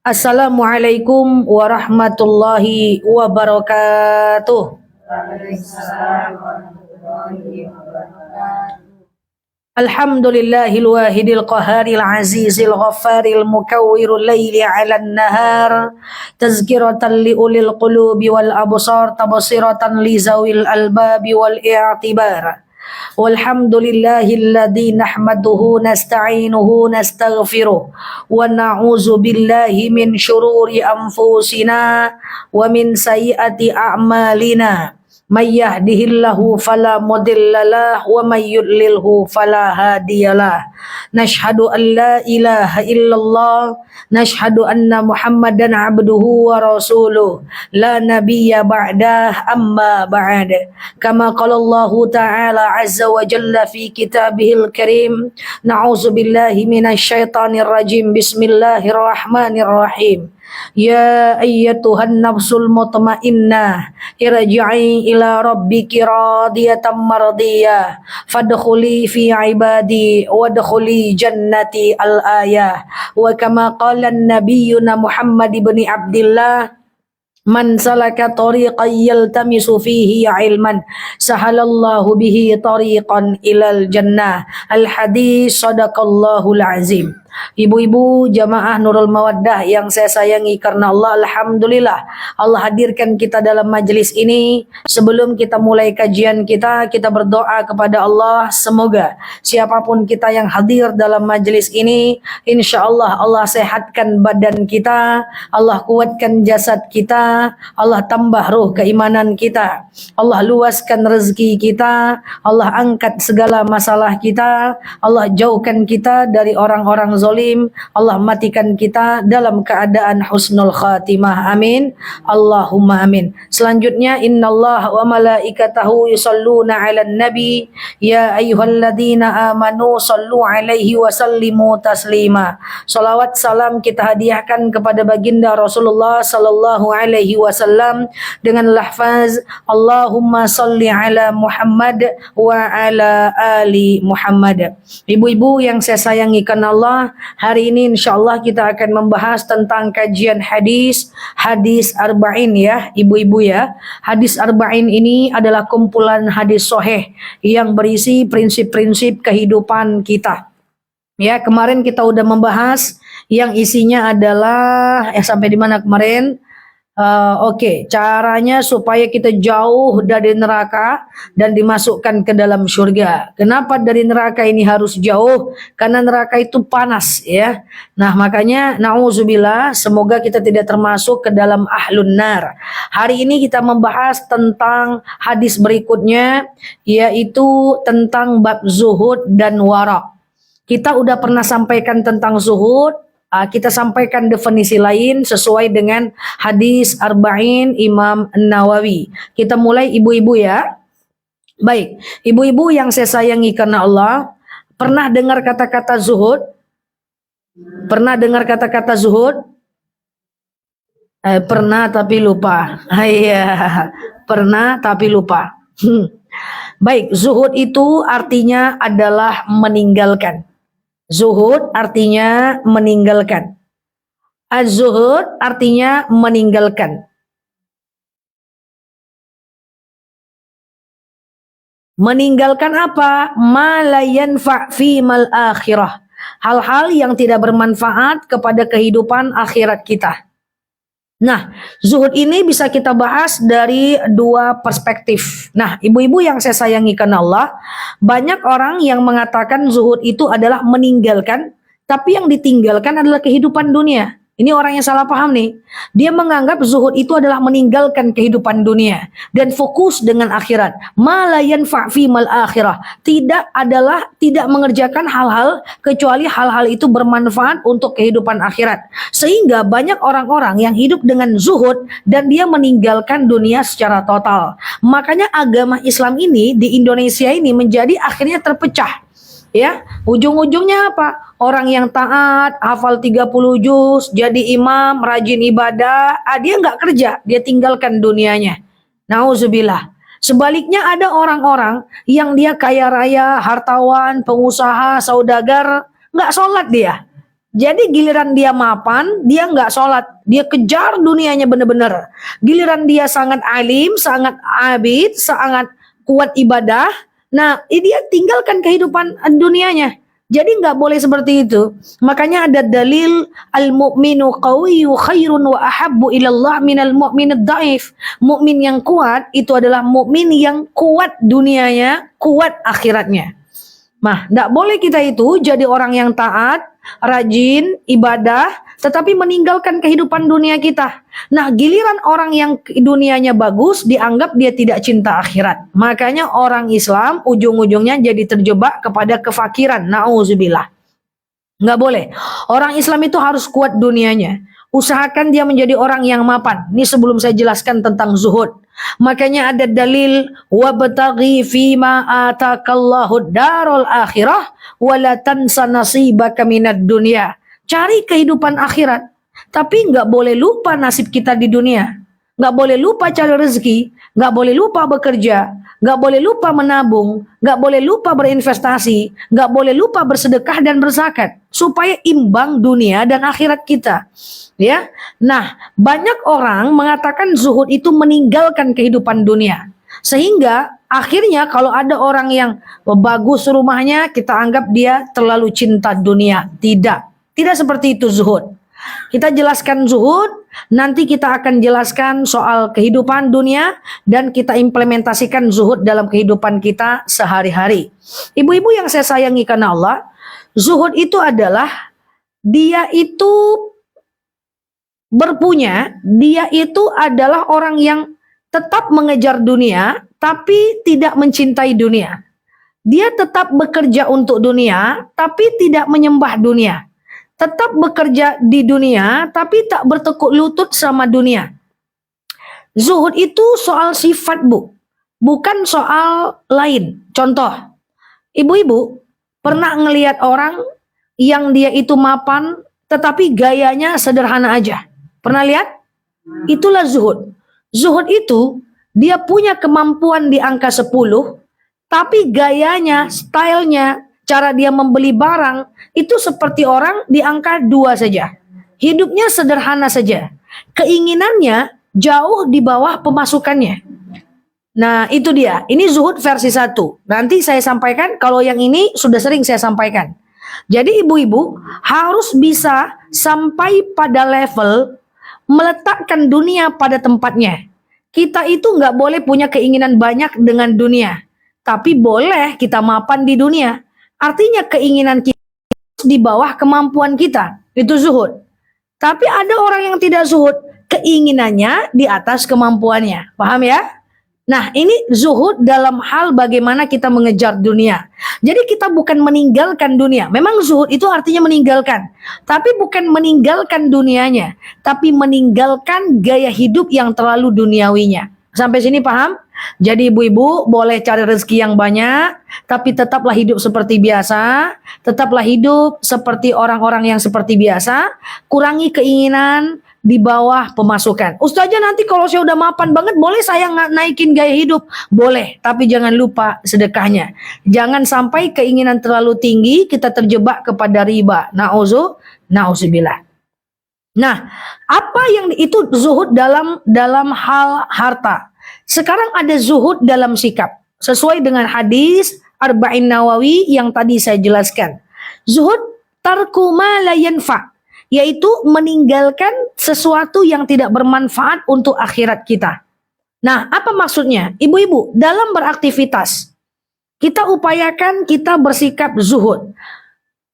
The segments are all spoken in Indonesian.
Assalamualaikum warahmatullahi wabarakatuh. Alhamdulillahil wahidil qaharil azizil ghaffaril mukawwirul laili 'alan nahar tazkiratan li ulil qulubi wal absar tabsiratan li zawil albabi wal i'tibar. Walhamdulillahilladzi nahmaduhu nasta'inuhu nastaghfiruh wa na'udzu billahi min syururi anfusina wa min sayyiati a'malina. May yahdihillahu fala mudhillalah wa may yudlilhu fala hadiyalah. Nashhadu an la ilaha illallah, nashhadu anna Muhammadan abduhu wa rasuluh, la nabiyya ba'dah, amma ba'd. Kama qala Allah ta'ala azza wa jalla fi kitabihil karim, na'udzu billahi minasyaitonir rajim. Bismillahirrahmanirrahim. Ya ayyatuhan nafsul mutmainnah irji'i ila rabbiki radiyatan mardiyah fadkhuli fi ibadi wadkhuli jannati al-ayah. Wa kama qala nabiyyuna Muhammad ibn Abdillah, man salaka tariqan yaltamisu fihi ilman sahalallahu bihi tariqan ilal jannah. Al-hadis sadaqallahul azim. Ibu-ibu jamaah Nurul Mawaddah yang saya sayangi karena Allah, alhamdulillah Allah hadirkan kita dalam majelis ini. Sebelum kita mulai kajian kita berdoa kepada Allah, semoga siapapun kita yang hadir dalam majelis ini, insya Allah Allah sehatkan badan kita, Allah kuatkan jasad kita, Allah tambah ruh keimanan kita, Allah luaskan rezeki kita, Allah angkat segala masalah kita, Allah jauhkan kita dari orang-orang zalim, Allah matikan kita dalam keadaan husnul khatimah. Amin. Allahumma amin. Selanjutnya, innallaha wa malaikatahu yusalluna 'alan nabi ya ayyuhalladzina amanu sallu 'alaihi wa sallimu taslima. Salawat salam kita hadiahkan kepada baginda Rasulullah sallallahu alaihi wasallam dengan lafaz Allahumma salli ala Muhammad wa ala ali Muhammad. Ibu-ibu yang saya sayangi karena Allah, hari ini insyaallah kita akan membahas tentang kajian hadis arba'in ya ibu-ibu ya. Hadis arba'in ini adalah kumpulan hadis sahih yang berisi prinsip-prinsip kehidupan kita. Ya, kemarin kita udah membahas yang isinya adalah sampai di mana kemarin? Oke, caranya supaya kita jauh dari neraka dan dimasukkan ke dalam surga. Kenapa dari neraka ini harus jauh? Karena neraka itu panas ya. Nah, makanya na'udzubillah, semoga kita tidak termasuk ke dalam ahlun nar. Hari ini kita membahas tentang hadis berikutnya, yaitu tentang bab zuhud dan wara'. Kita udah pernah sampaikan tentang zuhud. Kita sampaikan definisi lain sesuai dengan hadis arba'in Imam Nawawi. Kita mulai ibu-ibu ya. Baik, ibu-ibu yang saya sayangi karena Allah, pernah dengar kata-kata zuhud? Pernah dengar kata-kata zuhud? Pernah tapi lupa. Iya, pernah tapi lupa. Baik, zuhud itu artinya adalah meninggalkan. Zuhud artinya meninggalkan. Az-zuhud artinya meninggalkan. Meninggalkan apa? Ma la yanfa' fi mal akhirah. Hal-hal yang tidak bermanfaat kepada kehidupan akhirat kita. Nah, zuhud ini bisa kita bahas dari dua perspektif. Nah, ibu-ibu yang saya sayangi karena Allah, banyak orang yang mengatakan zuhud itu adalah meninggalkan, tapi yang ditinggalkan adalah kehidupan dunia. Ini orang yang salah paham nih. Dia menganggap zuhud itu adalah meninggalkan kehidupan dunia dan fokus dengan akhirat. Ma la yanfa' fi mal akhirah. Tidak mengerjakan hal-hal kecuali hal-hal itu bermanfaat untuk kehidupan akhirat. Sehingga banyak orang-orang yang hidup dengan zuhud dan dia meninggalkan dunia secara total. Makanya agama Islam ini di Indonesia ini menjadi akhirnya terpecah. Ya, ujung-ujungnya apa? Orang yang taat, hafal 30 juz, jadi imam, rajin ibadah, dia nggak kerja, dia tinggalkan dunianya. Nauzubillah. Sebaliknya ada orang-orang yang dia kaya raya, hartawan, pengusaha, saudagar, nggak sholat dia. Jadi giliran dia mapan, dia nggak sholat, dia kejar dunianya bener-bener. Giliran dia sangat alim, sangat abid, sangat kuat ibadah, nah dia tinggalkan kehidupan dunianya. Jadi nggak boleh seperti itu. Makanya ada dalil al-mu'minu qawiyyu khairun wa ahabbu ilallah minal mu'minid dhaif. Mukmin yang kuat itu adalah mukmin yang kuat dunianya, kuat akhiratnya. Nah, tidak boleh kita itu jadi orang yang taat, rajin, ibadah, tetapi meninggalkan kehidupan dunia kita. Nah, giliran orang yang dunianya bagus, dianggap dia tidak cinta akhirat. Makanya orang Islam ujung-ujungnya jadi terjebak kepada kefakiran. Na'udzubillah. Nggak boleh. Orang Islam itu harus kuat dunianya. Usahakan dia menjadi orang yang mapan. Ini sebelum saya jelaskan tentang zuhud. Makanya ada dalil wabtaghi fima atakallahu darul akhirah wala tansa nasibaka minad dunya. Cari kehidupan akhirat, tapi nggak boleh lupa nasib kita di dunia. Nggak boleh lupa cari rezeki, nggak boleh lupa bekerja, nggak boleh lupa menabung, nggak boleh lupa berinvestasi, nggak boleh lupa bersedekah dan berzakat, supaya imbang dunia dan akhirat kita. Ya, nah banyak orang mengatakan zuhud itu meninggalkan kehidupan dunia, sehingga akhirnya kalau ada orang yang bagus rumahnya, kita anggap dia terlalu cinta dunia. Tidak seperti itu zuhud. Kita jelaskan zuhud, nanti kita akan jelaskan soal kehidupan dunia dan kita implementasikan zuhud dalam kehidupan kita sehari-hari. Ibu-ibu yang saya sayangi karena Allah, zuhud itu adalah dia itu berpunya, dia itu adalah orang yang tetap mengejar dunia tapi tidak mencintai dunia. Dia tetap bekerja untuk dunia tapi tidak menyembah dunia. Tetap bekerja di dunia tapi tak bertekuk lutut sama dunia. Zuhud itu soal sifat, Bu, bukan soal lain. Contoh, ibu-ibu pernah ngelihat orang yang dia itu mapan tetapi gayanya sederhana aja. Pernah lihat? Itulah zuhud. Zuhud itu dia punya kemampuan di angka 10, tapi gayanya, stylenya, cara dia membeli barang itu seperti orang di angka 2 saja. Hidupnya sederhana saja. Keinginannya jauh di bawah pemasukannya. Nah, itu dia. Ini zuhud versi 1. Nanti saya sampaikan, kalau yang ini sudah sering saya sampaikan. Jadi ibu-ibu harus bisa sampai pada level meletakkan dunia pada tempatnya. Kita itu nggak boleh punya keinginan banyak dengan dunia, tapi boleh kita mapan di dunia. Artinya keinginan kita di bawah kemampuan kita, itu zuhud. Tapi ada orang yang tidak zuhud, keinginannya di atas kemampuannya. Paham ya? Nah, ini zuhud dalam hal bagaimana kita mengejar dunia. Jadi kita bukan meninggalkan dunia. Memang zuhud itu artinya meninggalkan. Tapi bukan meninggalkan dunianya. Tapi meninggalkan gaya hidup yang terlalu duniawinya. Sampai sini paham? Jadi ibu-ibu boleh cari rezeki yang banyak. Tapi tetaplah hidup seperti biasa. Tetaplah hidup seperti orang-orang yang seperti biasa. Kurangi keinginan di bawah pemasukan. Ustazah, nanti kalau saya udah mapan banget, boleh saya naikin gaya hidup? Boleh, tapi jangan lupa sedekahnya. Jangan sampai keinginan terlalu tinggi, kita terjebak kepada riba. Na'udzubillah. Nah, apa yang itu zuhud dalam hal harta. Sekarang ada zuhud dalam sikap. Sesuai dengan hadis Arba'in Nawawi yang tadi saya jelaskan. Zuhud tarku ma la yanfa', yaitu meninggalkan sesuatu yang tidak bermanfaat untuk akhirat kita. Nah, apa maksudnya? Ibu-ibu, dalam beraktivitas, kita upayakan kita bersikap zuhud.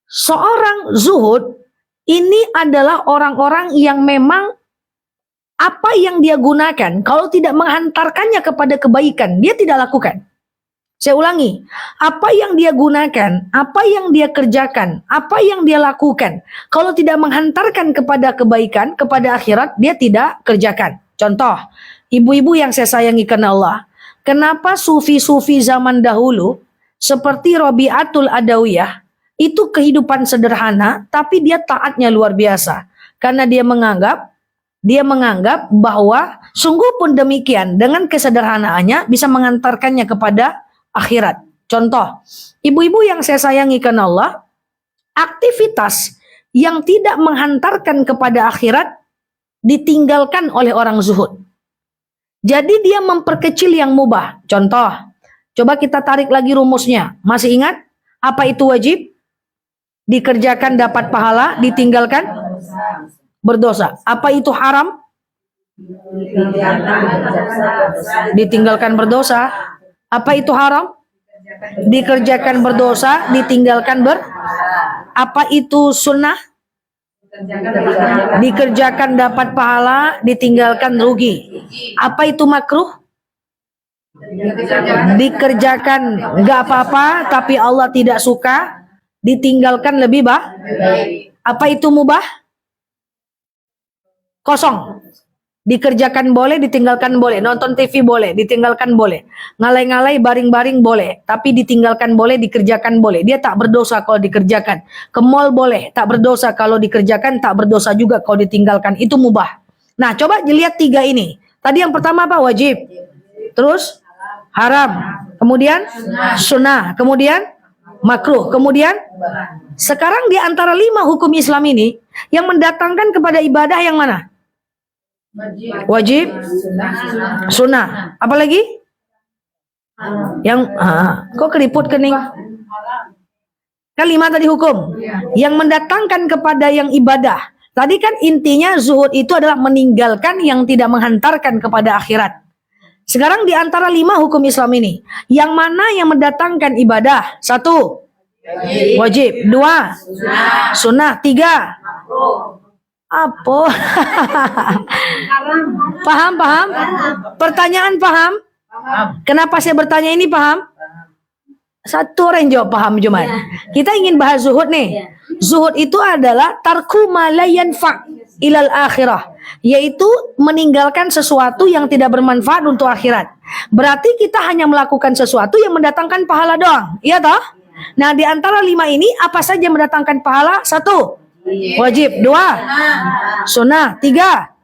Seorang zuhud, ini adalah orang-orang yang memang apa yang dia gunakan, kalau tidak menghantarkannya kepada kebaikan, dia tidak lakukan. Saya ulangi, apa yang dia gunakan, apa yang dia kerjakan, apa yang dia lakukan, kalau tidak menghantarkan kepada kebaikan, kepada akhirat, dia tidak kerjakan. Contoh, ibu-ibu yang saya sayangi karena Allah, kenapa sufi-sufi zaman dahulu, seperti Rabi'atul Adawiyah, itu kehidupan sederhana, tapi dia taatnya luar biasa. Karena dia menganggap bahwa sungguh pun demikian, dengan kesederhanaannya bisa mengantarkannya kepada akhirat. Contoh, ibu-ibu yang saya sayangi karena Allah, aktivitas yang tidak menghantarkan kepada akhirat ditinggalkan oleh orang zuhud. Jadi dia memperkecil yang mubah. Contoh, coba kita tarik lagi rumusnya. Masih ingat? Apa itu wajib? Dikerjakan dapat pahala, ditinggalkan berdosa. Apa itu haram? Ditinggalkan berdosa. Apa itu haram? Dikerjakan berdosa, ditinggalkan Apa itu sunnah? Dikerjakan dapat pahala, ditinggalkan rugi. Apa itu makruh? Dikerjakan nggak apa-apa, tapi Allah tidak suka, ditinggalkan lebih baik. Apa itu mubah? Kosong. Dikerjakan boleh, ditinggalkan boleh. Nonton TV boleh, ditinggalkan boleh. Ngalai-ngalai, baring-baring boleh. Tapi ditinggalkan boleh, dikerjakan boleh. Dia tak berdosa kalau dikerjakan. Ke mall boleh, tak berdosa kalau dikerjakan, tak berdosa juga kalau ditinggalkan. Itu mubah. Nah, coba dilihat 3 ini. Tadi yang pertama apa? Wajib. Terus haram. Kemudian sunnah. Kemudian makruh. Kemudian sekarang di antara 5 hukum Islam ini, yang mendatangkan kepada ibadah yang mana? Wajib, sunnah. Apa lagi? Yang kok keriput kening? Kan 5 tadi hukum. Yang mendatangkan kepada yang ibadah. Tadi kan intinya zuhud itu adalah meninggalkan yang tidak menghantarkan kepada akhirat. Sekarang di antara 5 hukum Islam ini, yang mana yang mendatangkan ibadah? 1, wajib. 2, sunnah. 3, apa? Paham? Pertanyaan paham? Kenapa saya bertanya ini paham? Satu orang jawab paham cuman. Kita ingin bahas zuhud nih. Zuhud itu adalah tarku ma la yanfa' ilal akhirah, yaitu meninggalkan sesuatu yang tidak bermanfaat untuk akhirat. Berarti kita hanya melakukan sesuatu yang mendatangkan pahala doang. Iya toh? Nah, di antara 5 ini apa saja yang mendatangkan pahala? 1, wajib. 2, sunnah. 3,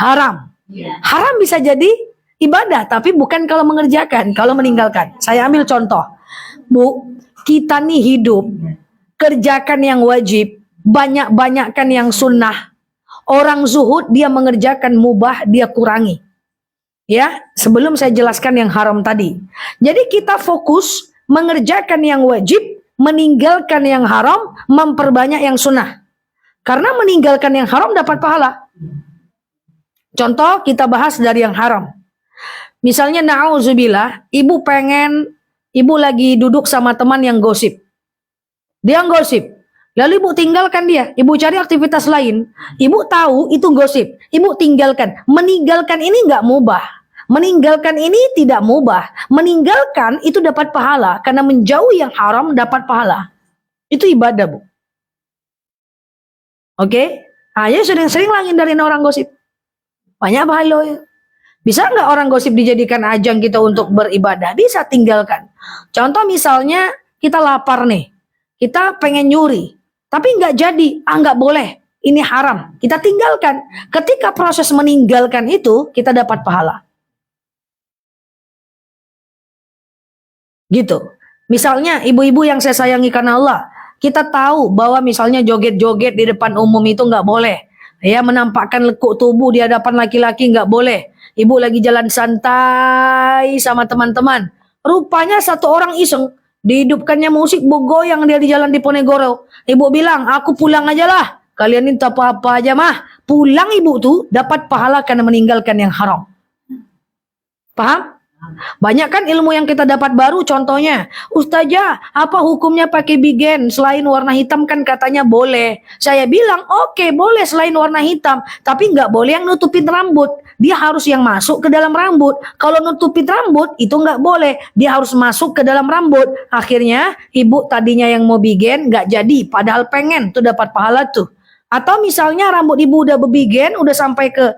haram. Haram bisa jadi ibadah, tapi bukan kalau mengerjakan, kalau meninggalkan. Saya ambil contoh. Bu, kita nih hidup, kerjakan yang wajib, banyak-banyakkan yang sunnah. Orang zuhud, dia mengerjakan mubah, dia kurangi. Ya, sebelum saya jelaskan yang haram tadi. Jadi kita fokus mengerjakan yang wajib, meninggalkan yang haram, memperbanyak yang sunnah. Karena meninggalkan yang haram dapat pahala. Contoh kita bahas dari yang haram. Misalnya na'udzubillah, ibu lagi duduk sama teman yang gosip. Dia gosip. Lalu ibu tinggalkan dia, ibu cari aktivitas lain. Ibu tahu itu gosip, ibu tinggalkan. Meninggalkan ini nggak mubah. Meninggalkan ini tidak mubah. Meninggalkan itu dapat pahala. Karena menjauhi yang haram dapat pahala. Itu ibadah, Bu. Oke? Ayo sering-sering lah hindarin orang gosip. Banyak pahala. Bisa nggak orang gosip dijadikan ajang kita untuk beribadah? Bisa, tinggalkan. Contoh misalnya kita lapar nih. Kita pengen nyuri. Tapi nggak jadi. Nggak boleh. Ini haram. Kita tinggalkan. Ketika proses meninggalkan itu, kita dapat pahala. Gitu. Misalnya ibu-ibu yang saya sayangi karena Allah, kita tahu bahwa misalnya joget-joget di depan umum itu nggak boleh. Ya, menampakkan lekuk tubuh di hadapan laki-laki nggak boleh. Ibu lagi jalan santai sama teman-teman. Rupanya satu orang iseng, dihidupkannya musik bergoyang dia di jalan di Ponegoro. Ibu bilang, aku pulang aja lah. Kalian ini tak apa-apa aja mah. Pulang ibu tuh dapat pahala karena meninggalkan yang haram. Paham? Banyak kan ilmu yang kita dapat baru, contohnya Ustazah, apa hukumnya pakai bigen selain warna hitam? Kan katanya boleh. Saya bilang oke, boleh selain warna hitam, tapi nggak boleh yang nutupin rambut. Dia harus yang masuk ke dalam rambut. Kalau nutupin rambut itu nggak boleh, dia harus masuk ke dalam rambut. Akhirnya ibu tadinya yang mau bigen nggak jadi, padahal pengen tuh dapat pahala tuh. Atau misalnya rambut ibu udah bebigen, udah sampai ke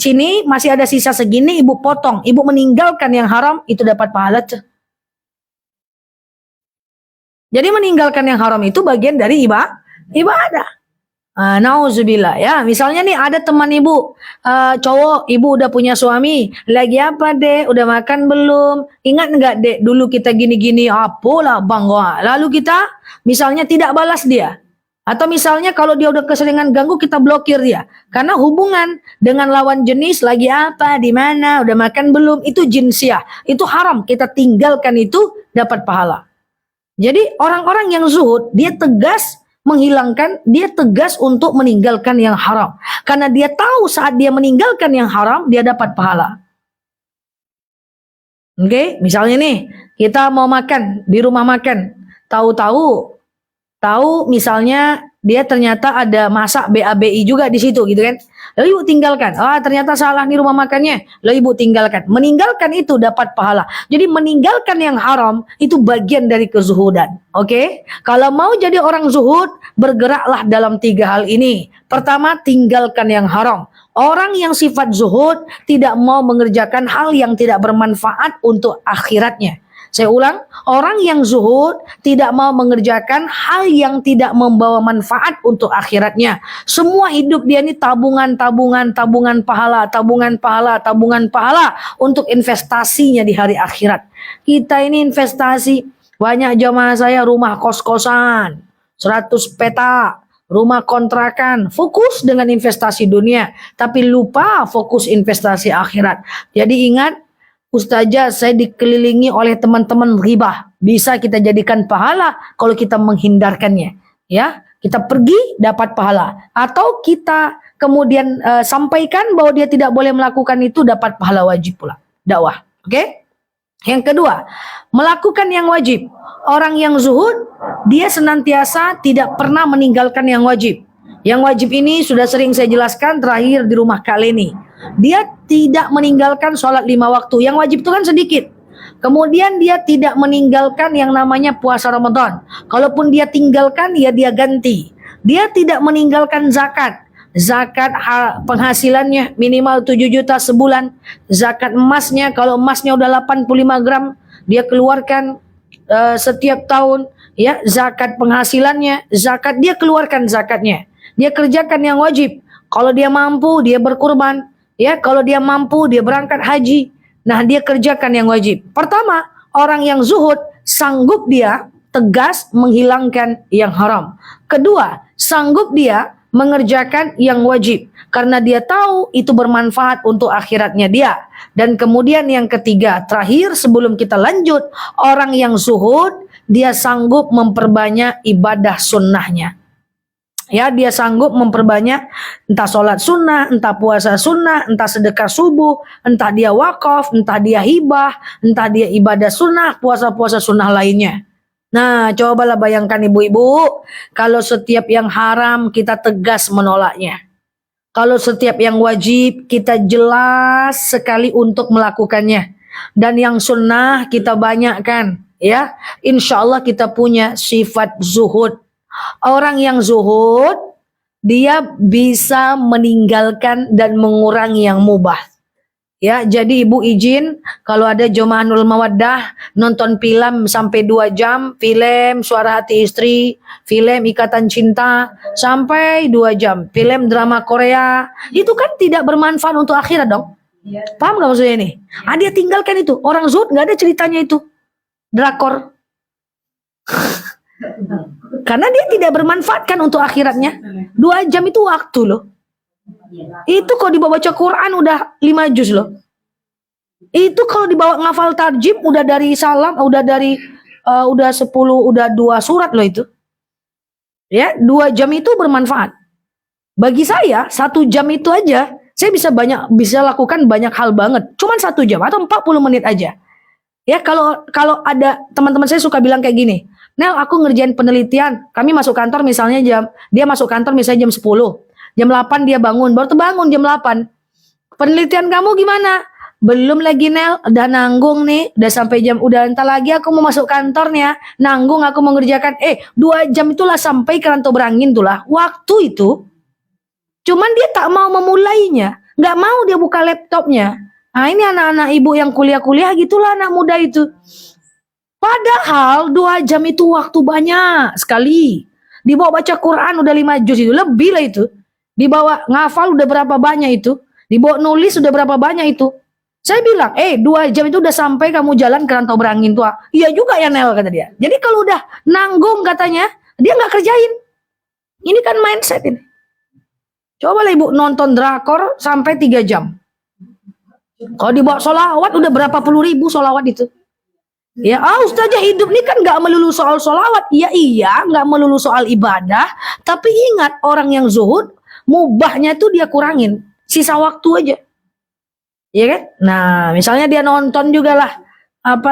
sini, masih ada sisa segini, ibu potong. Ibu meninggalkan yang haram, itu dapat pahala tuh. Jadi meninggalkan yang haram itu bagian dari ibadah. Nauzubillah ya. Misalnya nih ada teman ibu cowok, ibu udah punya suami, lagi apa dek? Udah makan belum? Ingat nggak dek? Dulu kita gini-gini, apalah bang? Lalu kita misalnya tidak balas dia. Atau misalnya kalau dia udah keseringan ganggu kita blokir dia. Karena hubungan dengan lawan jenis lagi apa, di mana, udah makan belum, itu jinsiah. Itu haram, kita tinggalkan itu dapat pahala. Jadi orang-orang yang zuhud, dia tegas menghilangkan, dia tegas untuk meninggalkan yang haram. Karena dia tahu saat dia meninggalkan yang haram, dia dapat pahala. Oke, misalnya nih, kita mau makan di rumah makan, tahu misalnya dia ternyata ada masak BABI juga di situ gitu kan. Lalu ibu tinggalkan. Ternyata salah nih rumah makannya. Lalu ibu tinggalkan. Meninggalkan itu dapat pahala. Jadi meninggalkan yang haram itu bagian dari kezuhudan. Oke? Kalau mau jadi orang zuhud, bergeraklah dalam 3 hal ini. Pertama, tinggalkan yang haram. Orang yang sifat zuhud tidak mau mengerjakan hal yang tidak bermanfaat untuk akhiratnya. Saya ulang, orang yang zuhud tidak mau mengerjakan hal yang tidak membawa manfaat untuk akhiratnya. Semua hidup dia ini tabungan pahala untuk investasinya di hari akhirat. Kita ini investasi, banyak jamaah saya rumah kos-kosan, 100 petak, rumah kontrakan, fokus dengan investasi dunia, tapi lupa fokus investasi akhirat. Jadi ingat, Ustazah, saya dikelilingi oleh teman-teman ribah. Bisa kita jadikan pahala kalau kita menghindarkannya. Ya, kita pergi dapat pahala. Atau kita kemudian sampaikan bahwa dia tidak boleh melakukan itu, dapat pahala wajib pula. Dakwah. Oke? Yang kedua, melakukan yang wajib. Orang yang zuhud, dia senantiasa tidak pernah meninggalkan yang wajib. Yang wajib ini sudah sering saya jelaskan terakhir di rumah Kak Leni. Dia tidak meninggalkan sholat 5 waktu. Yang wajib itu kan sedikit. Kemudian dia tidak meninggalkan yang namanya puasa Ramadan. Kalaupun dia tinggalkan, ya dia ganti. Dia tidak meninggalkan zakat. Zakat penghasilannya minimal 7 juta sebulan. Zakat emasnya, kalau emasnya udah 85 gram, dia keluarkan setiap tahun. Ya, zakat penghasilannya, zakat dia keluarkan zakatnya. Dia kerjakan yang wajib. Kalau dia mampu, dia berkurban. Ya, kalau dia mampu, dia berangkat haji. Nah, dia kerjakan yang wajib. Pertama, orang yang zuhud, sanggup dia tegas menghilangkan yang haram. Kedua, sanggup dia mengerjakan yang wajib. Karena dia tahu itu bermanfaat untuk akhiratnya dia. Dan kemudian yang ketiga, terakhir sebelum kita lanjut, orang yang zuhud, dia sanggup memperbanyak ibadah sunnahnya. Ya, dia sanggup memperbanyak entah sholat sunnah, entah puasa sunnah, entah sedekah subuh, entah dia wakaf, entah dia hibah, entah dia ibadah sunnah, puasa-puasa sunnah lainnya. Nah, cobalah bayangkan ibu-ibu, kalau setiap yang haram kita tegas menolaknya. Kalau setiap yang wajib kita jelas sekali untuk melakukannya. Dan yang sunnah kita banyakkan. Ya, insya Allah kita punya sifat zuhud. Orang yang zuhud, dia bisa meninggalkan dan mengurangi yang mubah. Ya, jadi ibu izin kalau ada jemaah Nurul Mawaddah nonton film sampai 2 jam, film Suara Hati Istri, film Ikatan Cinta sampai 2 jam, film drama Korea, itu kan tidak bermanfaat untuk akhirat dong. Paham gak maksudnya ini? Dia tinggalkan itu. Orang zuhud gak ada ceritanya itu. Drakor. Karena dia tidak bermanfaatkan untuk akhiratnya. 2 jam itu waktu loh. Itu kalau dibawa baca Quran udah 5 juz loh. Itu kalau dibawa ngafal tarjim udah dari salam, udah dari udah 10, udah 2 surat loh itu. Ya, 2 jam itu bermanfaat. Bagi saya 1 jam itu aja saya bisa lakukan banyak hal banget. Cuman 1 jam atau 40 menit aja. Ya, kalau ada teman-teman saya suka bilang kayak gini, Nel, aku ngerjain penelitian. Kami masuk kantor misalnya dia masuk kantor misalnya jam 10. Jam 8 dia bangun, baru terbangun jam 8. Penelitian kamu gimana? Belum lagi Nel, udah nanggung nih, udah sampai udah entar lagi aku mau masuk kantornya. Nanggung aku mau ngerjakan. 2 jam itulah sampai ke Rantau Berangin tulah. Waktu itu. Cuman dia tak mau memulainya. Nggak mau dia buka laptopnya. Nah, ini anak-anak ibu yang kuliah-kuliah gitulah anak muda itu. Padahal 2 jam itu waktu banyak sekali. Dibawa baca Quran udah 5 juz itu, lebih lah itu. Dibawa ngafal udah berapa banyak itu. Dibawa nulis udah berapa banyak itu. Saya bilang, 2 jam itu udah sampai kamu jalan ke Rantau Berangin tuh. Iya juga ya Nel, kata dia. Jadi kalau udah nanggung katanya, dia nggak kerjain. Ini kan mindset ini. Coba lah ibu nonton drakor sampai 3 jam. Kalau dibawa sholawat udah berapa puluh ribu sholawat itu. Ya, ustazah hidup ini kan nggak melulu soal sholawat. Iya, nggak melulu soal ibadah. Tapi ingat, orang yang zuhud, mubahnya tuh dia kurangin. Sisa waktu aja. Iya kan? Nah, misalnya dia nonton juga lah.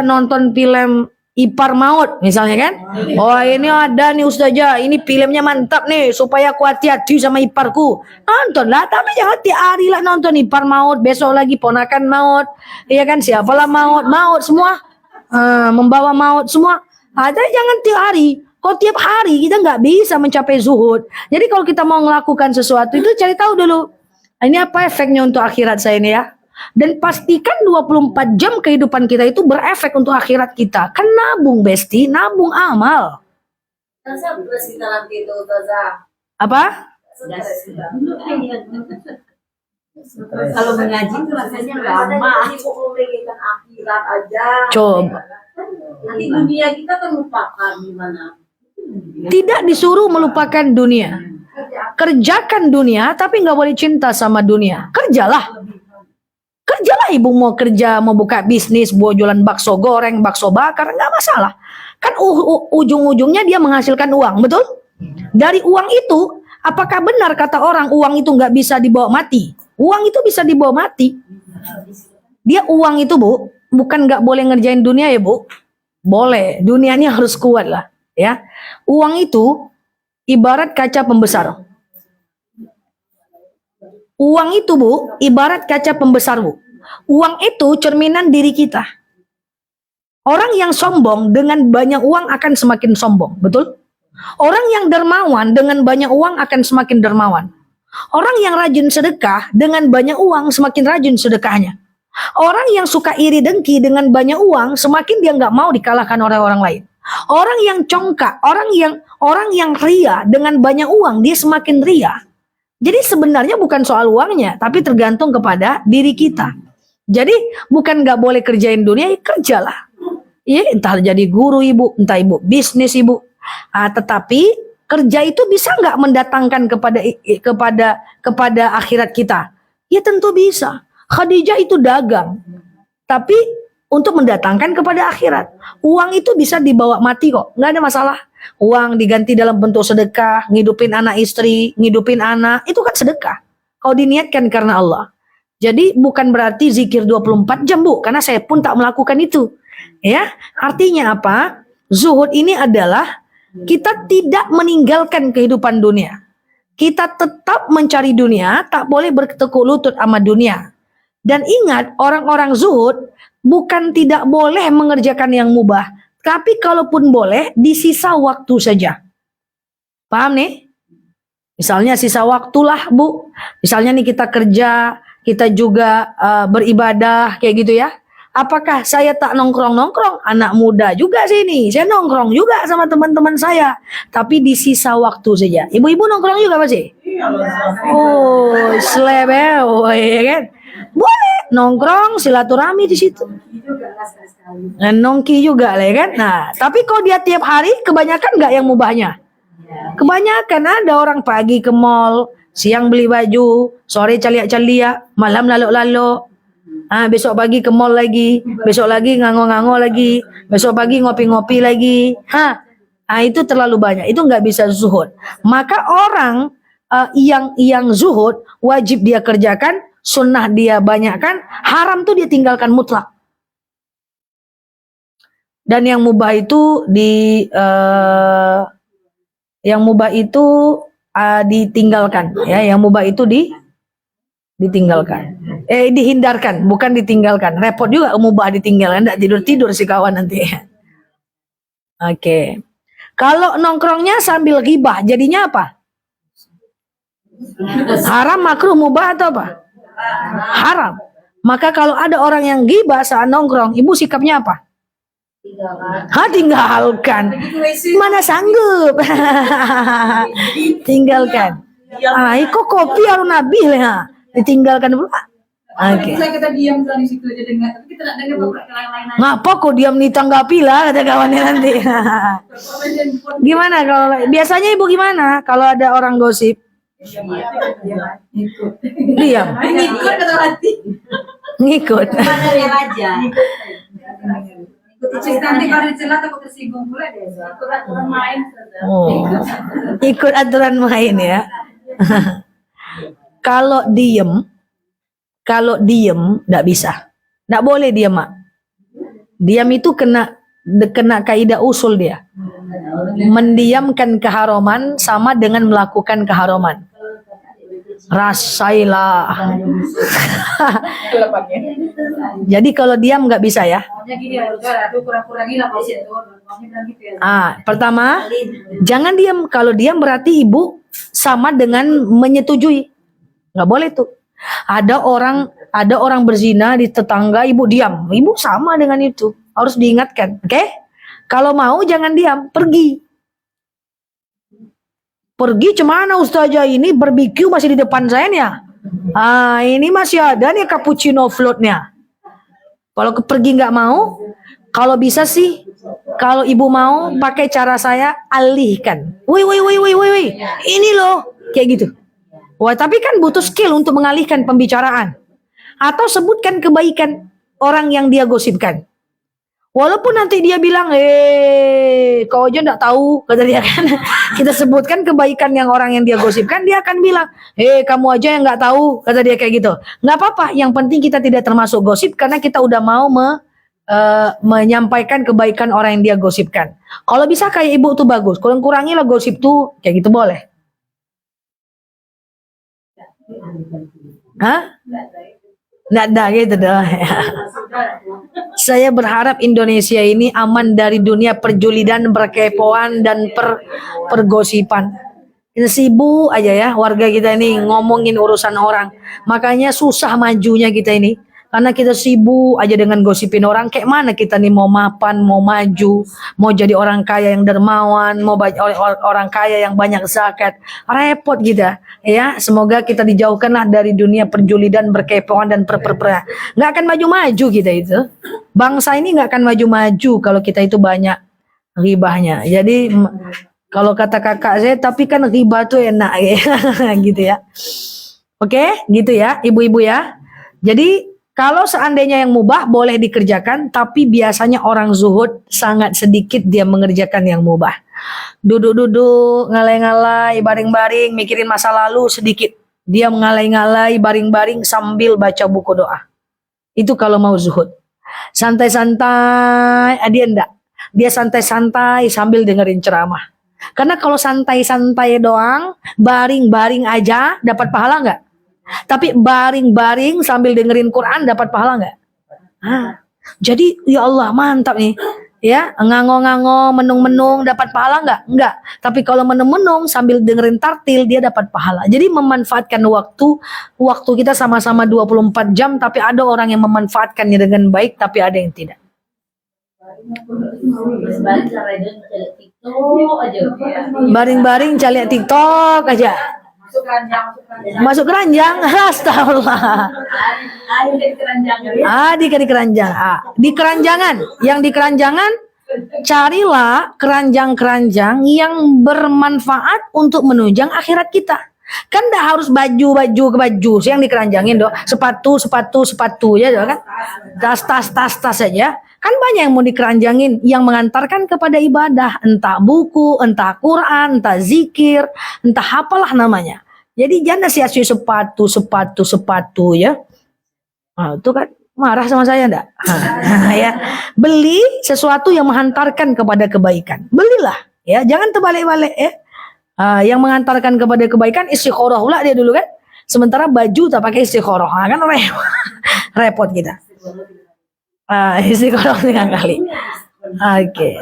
Nonton film Ipar Maut misalnya kan. Oh ini ada nih ustazah, ini filmnya mantap nih, supaya aku hati-hati sama iparku. Nonton lah, tapi jangan tiap hari lah nonton Ipar Maut, besok lagi ponakan maut. Iya kan, siapalah maut semua. Membawa maut semua. Tapi jangan tiap hari. Kalau tiap hari kita nggak bisa mencapai zuhud. Jadi kalau kita mau melakukan sesuatu itu cari tahu dulu. Ini apa efeknya untuk akhirat saya ini ya. Dan pastikan 24 jam kehidupan kita itu berefek untuk akhirat kita. Kan nabung besti, nabung amal. Apa? Kalau mengaji itu rasanya lama. Coba. Nanti dunia kita terlupakan gimana? Tidak disuruh melupakan dunia. Kerjakan dunia, tapi nggak boleh cinta sama dunia. Kerjalah. Kerjalah ibu mau kerja, mau buka bisnis, mau jualan bakso goreng, bakso bakar, nggak masalah. Kan ujung-ujungnya dia menghasilkan uang, betul? Dari uang itu, apakah benar kata orang uang itu nggak bisa dibawa mati? Uang itu bisa dibawa mati. Dia uang itu bu, bukan nggak boleh ngerjain dunia ya bu. Boleh, dunianya harus kuat lah. Ya, uang itu ibarat kaca pembesar. Uang itu bu, ibarat kaca pembesar bu. Uang itu cerminan diri kita. Orang yang sombong dengan banyak uang akan semakin sombong, betul? Orang yang dermawan dengan banyak uang akan semakin dermawan. Orang yang rajin sedekah dengan banyak uang semakin rajin sedekahnya. Orang yang suka iri dengki dengan banyak uang semakin dia nggak mau dikalahkan oleh orang lain. Orang yang congkak, orang yang ria dengan banyak uang dia semakin ria. Jadi sebenarnya bukan soal uangnya, tapi tergantung kepada diri kita. Jadi bukan nggak boleh kerjain dunia, ya kerjalah. Ya, entah jadi guru ibu, entah ibu bisnis ibu. Tetapi kerja itu bisa nggak mendatangkan kepada akhirat kita? Ya tentu bisa. Khadijah itu dagang, tapi untuk mendatangkan kepada akhirat. Uang itu bisa dibawa mati kok, nggak ada masalah. Uang diganti dalam bentuk sedekah, ngidupin anak istri, ngidupin anak, itu kan sedekah. Kalau diniatkan karena Allah. Jadi bukan berarti zikir 24 jam bu, karena saya pun tak melakukan itu. Ya, artinya apa? Zuhud ini adalah kita tidak meninggalkan kehidupan dunia. Kita tetap mencari dunia, tak boleh bertekuk lutut sama dunia. Dan ingat, orang-orang zuhud bukan tidak boleh mengerjakan yang mubah, tapi kalaupun boleh, di sisa waktu saja. Paham nih? Misalnya sisa waktulah bu. Misalnya nih kita kerja, kita juga beribadah, kayak gitu ya. Apakah saya tak nongkrong-nongkrong? Anak muda juga sini. Saya nongkrong juga sama teman-teman saya. Tapi di sisa waktu saja. Ibu-ibu nongkrong juga pasti? Oh, slebeo, ya kan? Boleh nongkrong, silaturahmi di situ. Nongki juga lah ya kan. Nah, tapi kalau dia tiap hari kebanyakan nggak yang mubahnya. Kebanyakan ada orang pagi ke mall, siang beli baju, sore caliak-caliak, malam lalu-lalu. Besok pagi ke mall lagi, besok lagi ngango-ngango lagi, besok pagi ngopi-ngopi lagi. Itu terlalu banyak. Itu nggak bisa zuhud. Maka orang yang zuhud wajib dia kerjakan, sunnah dia banyakkan, haram tuh dia tinggalkan mutlak. Dan yang mubah itu ditinggalkan, ya. Yang mubah itu ditinggalkan. Dihindarkan, bukan ditinggalkan. Repot juga mubah ditinggalkan, enggak tidur-tidur si kawan nanti. Oke. Kalau nongkrongnya sambil ghibah, jadinya apa? Haram, makruh, mubah atau apa? Haram. Maka kalau ada orang yang ghibah saat nongkrong, ibu sikapnya apa? Tinggalkan. Mana sanggup. Tinggalkan. Kok kopi harus nabi lah. Ditinggalkan dulu. Oke. Kita diam di situ aja dengar, tapi kita tidak dengar yang lain. Ngapa kok diam ditanggapi lah kata kawannya nanti. Gimana kalau biasanya ibu gimana kalau ada orang gosip? Diam. Ngikut kata hati. Ngikut. Aja. Nanti kalau celah takut tersinggung pula deh. Ikut aturan main. Ikut aturan main ya. Kalau diem nggak bisa, nggak boleh diam mak. Diam itu kena kaidah usul dia. Mendiamkan keharaman sama dengan melakukan keharaman. Rasailah. Jadi kalau diam nggak bisa ya. Pertama, jangan diam. Kalau diam berarti ibu sama dengan menyetujui. Nggak boleh tuh. Ada orang berzina di tetangga, ibu diam. Ibu sama dengan itu. Harus diingatkan, oke? Kalau mau jangan diam, pergi. Pergi cemana ustazah ini barbecue masih di depan saya nih ya. Ini masih ada nih cappuccino floatnya. Kalau pergi nggak mau, kalau bisa sih, kalau ibu mau pakai cara saya alihkan. Woi, ini loh, kayak gitu. Wah, tapi kan butuh skill untuk mengalihkan pembicaraan. Atau sebutkan kebaikan orang yang dia gosipkan. Walaupun nanti dia bilang, kau aja nggak tahu, kata dia kan. Kita sebutkan kebaikan yang orang yang dia gosipkan, dia akan bilang, kamu aja yang nggak tahu, kata dia kayak gitu. Nggak apa-apa, yang penting kita tidak termasuk gosip karena kita udah mau menyampaikan kebaikan orang yang dia gosipkan. Kalau bisa kayak ibu tuh bagus, kurangilah gosip tuh, kayak gitu boleh. Nggak ada gitu dah. Saya berharap Indonesia ini aman dari dunia perjulidan, perkepoan dan pergosipan. Ini sibuk aja ya warga kita ini ngomongin urusan orang. Makanya susah majunya kita ini. Karena kita sibuk aja dengan gosipin orang. Kayak mana kita nih mau mapan, mau maju, mau jadi orang kaya yang dermawan, mau orang kaya yang banyak zakat. Repot kita. Ya, semoga kita dijauhkanlah dari dunia perjulidan, berkepoan dan nggak akan maju-maju kita itu. Bangsa ini nggak akan maju-maju kalau kita itu banyak ghibahnya. Jadi kalau kata kakak saya, tapi kan ghibah tuh enak ya. Gitu ya. Oke, gitu ya, ibu-ibu ya. Jadi kalau seandainya yang mubah boleh dikerjakan, tapi biasanya orang zuhud sangat sedikit dia mengerjakan yang mubah. Duduk-duduk, ngalai-ngalai, baring-baring, mikirin masa lalu sedikit. Dia mengalai-ngalai, baring-baring sambil baca buku doa. Itu kalau mau zuhud. Santai-santai, dia enggak. Dia santai-santai sambil dengerin ceramah. Karena kalau santai-santai doang, baring-baring aja, dapat pahala enggak? Tapi baring-baring sambil dengerin Quran dapat pahala nggak? Jadi ya Allah mantap nih. Ya, ngango-ngango, menung-menung dapat pahala nggak? Nggak. Tapi kalau menung-menung sambil dengerin tartil dia dapat pahala. Jadi memanfaatkan waktu kita sama-sama 24 jam tapi ada orang yang memanfaatkannya dengan baik tapi ada yang tidak. Baring-baring cari TikTok aja. Masuk keranjang. Astagfirullah. Di keranjang. Di keranjangan. Yang di keranjangan carilah keranjang-keranjang yang bermanfaat untuk menunjang akhirat kita. Kan enggak harus baju ke baju yang dikeranjangin doh. Sepatu ya kan. Tas saja. Kan banyak yang mau dikeranjangin yang mengantarkan kepada ibadah, entah buku, entah Quran, entah zikir, entah apalah namanya. Jadi jangan sia-sia sepatu ya. Itu kan marah sama saya enggak? Ya. Beli sesuatu yang menghantarkan kepada kebaikan. Belilah ya, jangan terbalik-balik ya. Yang mengantarkan kepada kebaikan istikharah pula dia dulu kan. Sementara baju tak pakai istikharah. Kan repot kita. Istikharah 3 kali. Oke.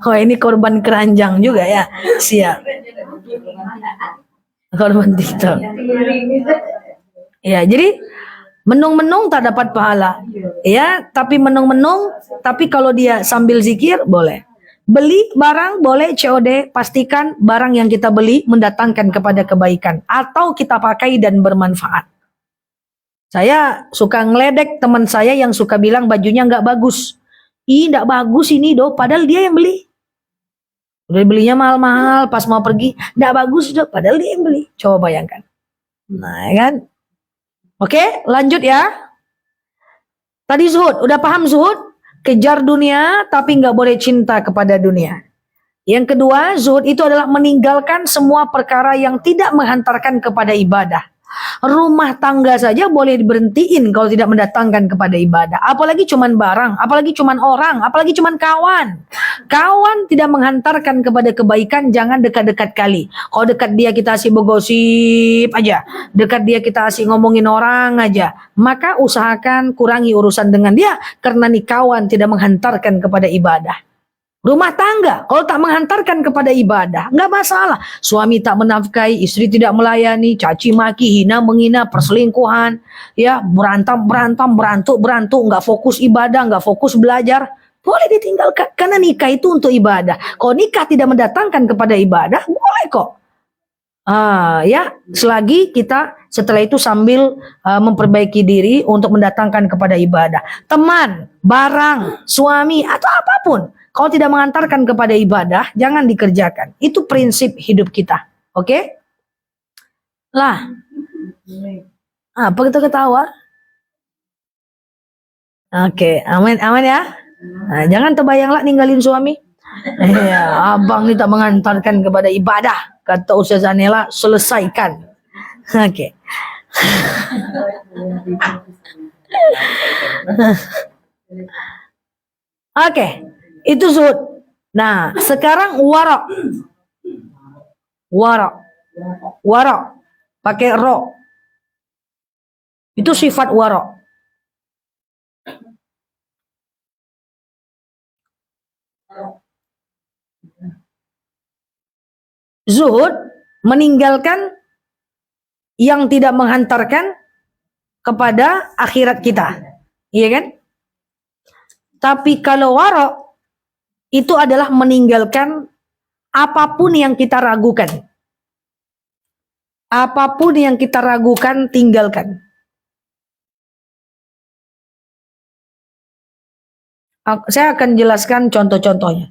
Oh ini korban keranjang juga ya. Siap. Korban TikTok. Ya jadi Menung-menung tak dapat pahala. Ya, tapi menung-menung, tapi kalau dia sambil zikir boleh. Beli barang boleh COD, pastikan barang yang kita beli mendatangkan kepada kebaikan atau kita pakai dan bermanfaat. Saya suka ngeledek teman saya yang suka bilang bajunya nggak bagus. Ih, nggak bagus ini doh, padahal dia yang beli. Udah belinya mahal-mahal, pas mau pergi nggak bagus doh, padahal dia yang beli. Coba bayangkan. Nah, ya kan? Oke, lanjut ya. Tadi zuhud, udah paham zuhud? Kejar dunia tapi nggak boleh cinta kepada dunia. Yang kedua, zuhud itu adalah meninggalkan semua perkara yang tidak menghantarkan kepada ibadah. Rumah tangga saja boleh diberhentiin kalau tidak mendatangkan kepada ibadah. Apalagi cuman barang, apalagi cuman orang, apalagi cuman kawan. Kawan tidak menghantarkan kepada kebaikan, jangan dekat-dekat kali. Kalau dekat dia kita asih bergosip aja, dekat dia kita asih ngomongin orang aja, maka usahakan kurangi urusan dengan dia, karena nih kawan tidak menghantarkan kepada ibadah. Rumah tangga, kalau tak menghantarkan kepada ibadah, nggak masalah. Suami tak menafkahi, istri tidak melayani, caci maki, hina menghina, perselingkuhan, ya berantem, berantuk, nggak fokus ibadah, nggak fokus belajar, boleh ditinggalkan. Karena nikah itu untuk ibadah. Kalau nikah tidak mendatangkan kepada ibadah, boleh kok. Ya, selagi kita setelah itu sambil memperbaiki diri untuk mendatangkan kepada ibadah. Teman, barang, suami, atau apapun. Kalau tidak mengantarkan kepada ibadah, jangan dikerjakan. Itu prinsip hidup kita. Oke? Lah. Apa kita ketawa? Oke, amin ya. Nah, jangan terbayang lah ninggalin suami. Ya, abang ini tak mengantarkan kepada ibadah. Kata Ustazah Nela, selesaikan. Oke. Oke. Itu zuhud. Nah, sekarang warok. Warok. Pakai ro. Itu sifat warok. Zuhud meninggalkan yang tidak menghantarkan kepada akhirat kita. Iya kan? Tapi kalau warok itu adalah meninggalkan apapun yang kita ragukan. Apapun yang kita ragukan, tinggalkan. Saya akan jelaskan contoh-contohnya.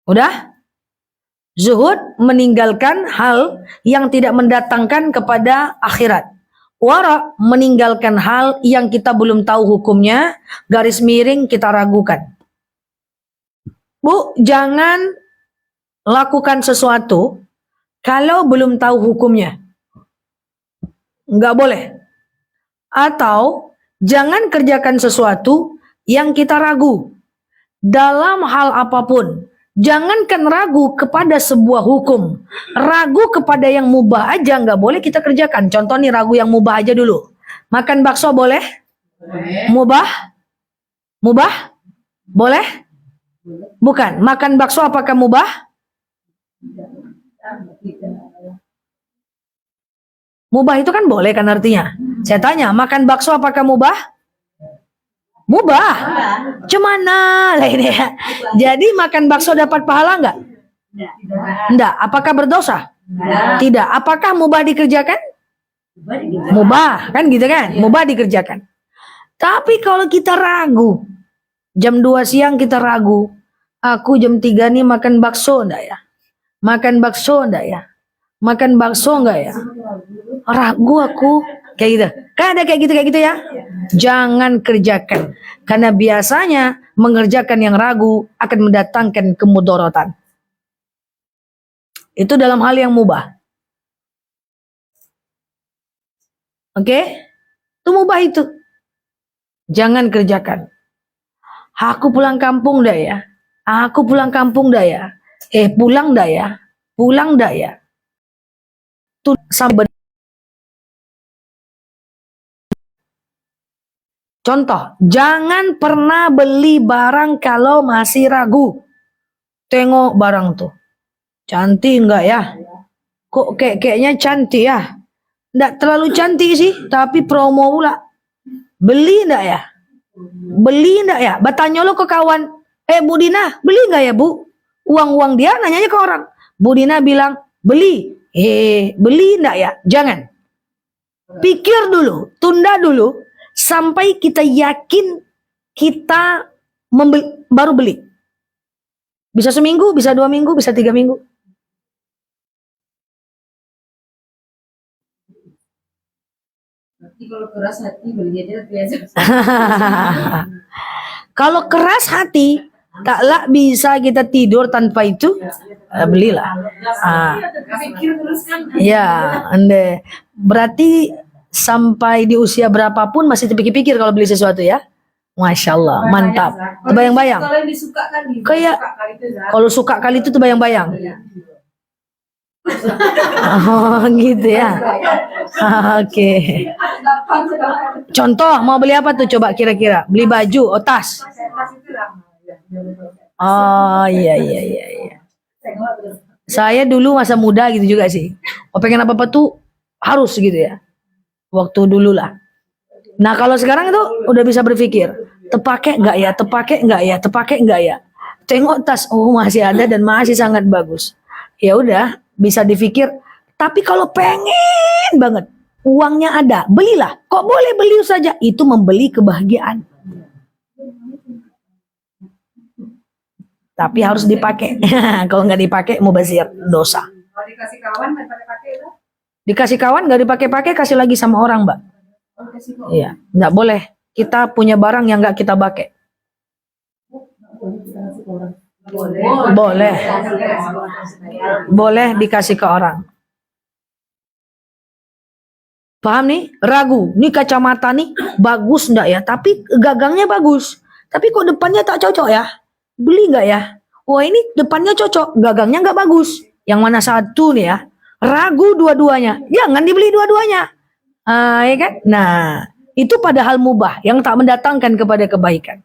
Udah? Zuhud meninggalkan hal yang tidak mendatangkan kepada akhirat. Wara meninggalkan hal yang kita belum tahu hukumnya, garis miring kita ragukan. Bu, jangan lakukan sesuatu kalau belum tahu hukumnya. Nggak boleh. Atau jangan kerjakan sesuatu yang kita ragu. Dalam hal apapun, jangankan ragu kepada sebuah hukum, ragu kepada yang mubah aja nggak boleh kita kerjakan. Contoh nih, ragu yang mubah aja dulu. Makan bakso boleh? Mubah? Boleh? Bukan. Makan bakso apakah mubah? Mubah itu kan boleh kan artinya. Saya tanya, makan bakso apakah mubah? Mubah. Cemana lah ini ya. Jadi makan bakso dapat pahala enggak? Enggak. Apakah berdosa? Tidak. Apakah mubah dikerjakan? Mubah, kan gitu kan? Mubah dikerjakan. Tapi kalau kita ragu, jam 2 siang kita ragu, aku jam 3 nih makan bakso enggak ya? Makan bakso enggak ya? Makan bakso enggak ya? Ragu aku. Kayak gitu. Kan ada kayak gitu ya? Jangan kerjakan. Karena biasanya mengerjakan yang ragu akan mendatangkan kemudorotan. Itu dalam hal yang mubah. Oke? Itu mubah itu. Jangan kerjakan. Aku pulang kampung dah ya. Aku pulang kampung dah ya. Pulang dah ya. Pulang dah ya. Tuh sampai. Contoh, jangan pernah beli barang kalau masih ragu. Tengok barang tuh. Cantik enggak ya? Kok kayaknya cantik ya? Nggak terlalu cantik sih, tapi promo pula. Beli nggak ya? Beli nggak ya? Bertanya lo ke kawan, Bu Dina, beli nggak ya Bu? Uang dia nanyanya ke orang. Bu Dina bilang, beli. Beli nggak ya? Jangan. Pikir dulu, tunda dulu, sampai kita yakin kita baru beli. Bisa seminggu, bisa 2 minggu, bisa 3 minggu. Nanti kalau keras hati beli aja biasa. Kalau keras hati, taklah bisa kita tidur tanpa itu, belilah. Pikir terus kan. Ya, ande. Berarti sampai di usia berapapun masih terpikir-pikir kalau beli sesuatu ya. Masya Allah, mantap. Terbayang-bayang. Kalau yang disuka kan Kayak kali itu Zak. kalau suka kali itu terbayang-bayang. Oh gitu ya. Oke. Contoh mau beli apa tuh coba kira-kira? Beli baju, tas. Oh iya. Saya dulu masa muda gitu juga sih. Pengen apa-apa tuh harus gitu ya. Waktu dulu lah. Nah kalau sekarang itu udah bisa berpikir, terpakai nggak ya, terpakai nggak ya. Tengok tas, oh masih ada dan masih sangat bagus. Ya udah bisa dipikir. Tapi kalau pengen banget, uangnya ada, belilah. Kok boleh beli saja? Itu membeli kebahagiaan. Tapi harus dipakai. Kalau nggak dipakai mubazir, dosa. Kalau dikasih kawan nggak pakai lah. Dikasih kawan nggak dipakai-pakai, kasih lagi sama orang, Mbak. Iya, nggak boleh. Kita punya barang yang nggak kita pakai. Boleh dikasih ke orang. Paham nih? Ragu. Nih kacamata nih bagus nggak ya? Tapi gagangnya bagus. Tapi kok depannya tak cocok ya? Beli nggak ya? Wah ini depannya cocok, gagangnya nggak bagus. Yang mana satu nih ya? Ragu dua-duanya. Jangan dibeli dua-duanya. Ya kan? Nah, itu padahal mubah yang tak mendatangkan kepada kebaikan.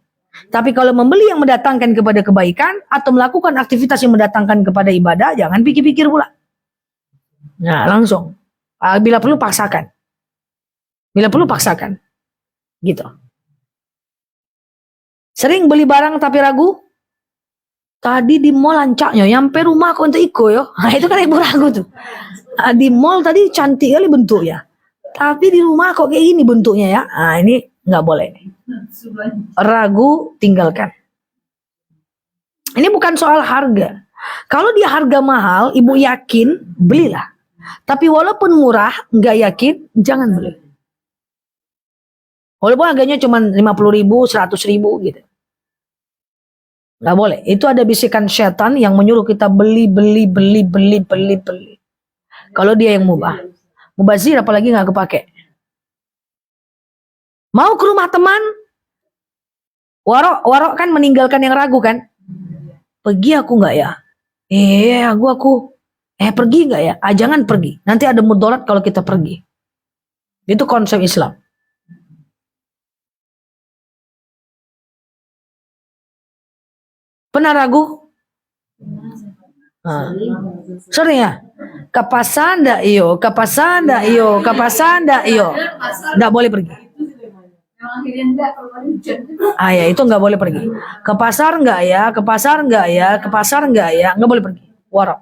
Tapi kalau membeli yang mendatangkan kepada kebaikan atau melakukan aktivitas yang mendatangkan kepada ibadah, jangan pikir-pikir pula. Nah, langsung. Bila perlu paksakan. Bila perlu paksakan. Gitu. Sering beli barang tapi ragu? Tadi di mall lancaknya, nyampe rumah kok untuk iko yo. Nah, itu kan ibu ragu tuh. Di mall tadi cantik kali bentuknya. Tapi di rumah kok kayak gini bentuknya ya. Nah, ini nggak boleh. Ragu, tinggalkan. Ini bukan soal harga. Kalau dia harga mahal, ibu yakin, belilah. Tapi walaupun murah, nggak yakin, jangan beli. Walaupun harganya cuma 50.000, 100.000 gitu. Nggak boleh. Itu ada bisikan setan yang menyuruh kita beli. Kalau dia yang mubah. Mubazir apalagi nggak kepake. Mau ke rumah teman, warok kan meninggalkan yang ragu kan. Pergi aku nggak ya? Aku. Pergi nggak ya? Jangan pergi. Nanti ada mudarat kalau kita pergi. Itu konsep Islam. Pernah ragu? Sering ya? Kapasan ndak iyo? Nggak boleh pergi. Ya itu nggak boleh pergi. Ke pasar nggak ya? Nggak boleh pergi. Warok.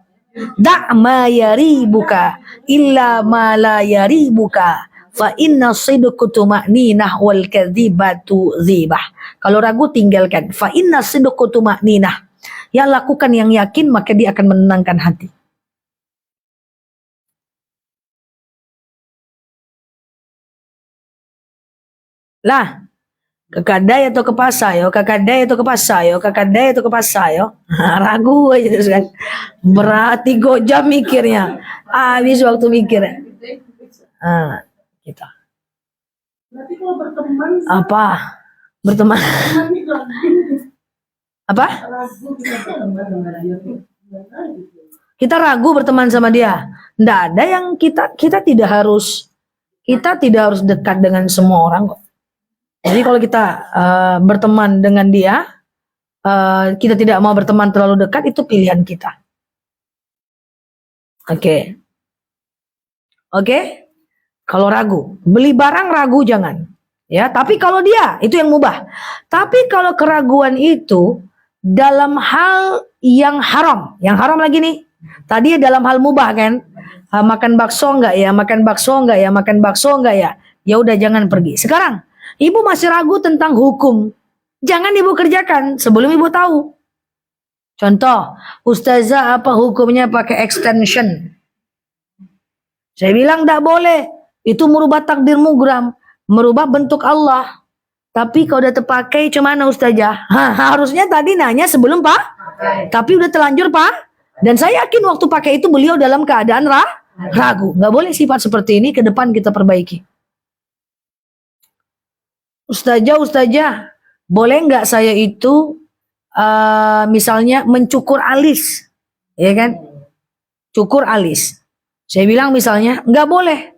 Da' ma yaribuka illa ma la yaribuka fa inna sidqu tuma'ninah wal kadzibatu dzibah. Kalau ragu tinggalkan. Fa inna sidqu tuma'ninah. Ya lakukan yang yakin maka dia akan menenangkan hati. Lah, kakadai atau ke pasayo, ragu aja terus kan. Berarti jam mikirnya. Habis waktu mikir. Gitu. Berarti kalau berteman Apa? Berteman. Apa? Kita ragu berteman sama dia. Nggak ada yang kita tidak harus dekat dengan semua orang kok. Jadi kalau kita berteman dengan dia, kita tidak mau berteman terlalu dekat, itu pilihan kita. Oke. Oke? Kalau ragu, beli barang ragu jangan. Ya, tapi kalau dia itu yang mubah. Tapi kalau keraguan itu dalam hal yang haram lagi nih. Tadi dalam hal mubah kan? Makan bakso enggak ya? Makan bakso enggak ya? Makan bakso enggak ya? Ya udah jangan pergi. Sekarang ibu masih ragu tentang hukum. Jangan ibu kerjakan sebelum ibu tahu. Contoh, ustazah apa hukumnya pakai extension? Saya bilang tidak boleh. Itu merubah takdir mugram, merubah bentuk Allah. Tapi kalau udah terpakai cuman ustazah? Harusnya tadi nanya sebelum Pak. Tapi udah terlanjur Pak. Dan saya yakin waktu pakai itu beliau dalam keadaan ragu. Nggak boleh sifat seperti ini, ke depan kita perbaiki. Ustazah, boleh nggak saya itu misalnya mencukur alis, ya kan? Cukur alis. Saya bilang misalnya nggak boleh.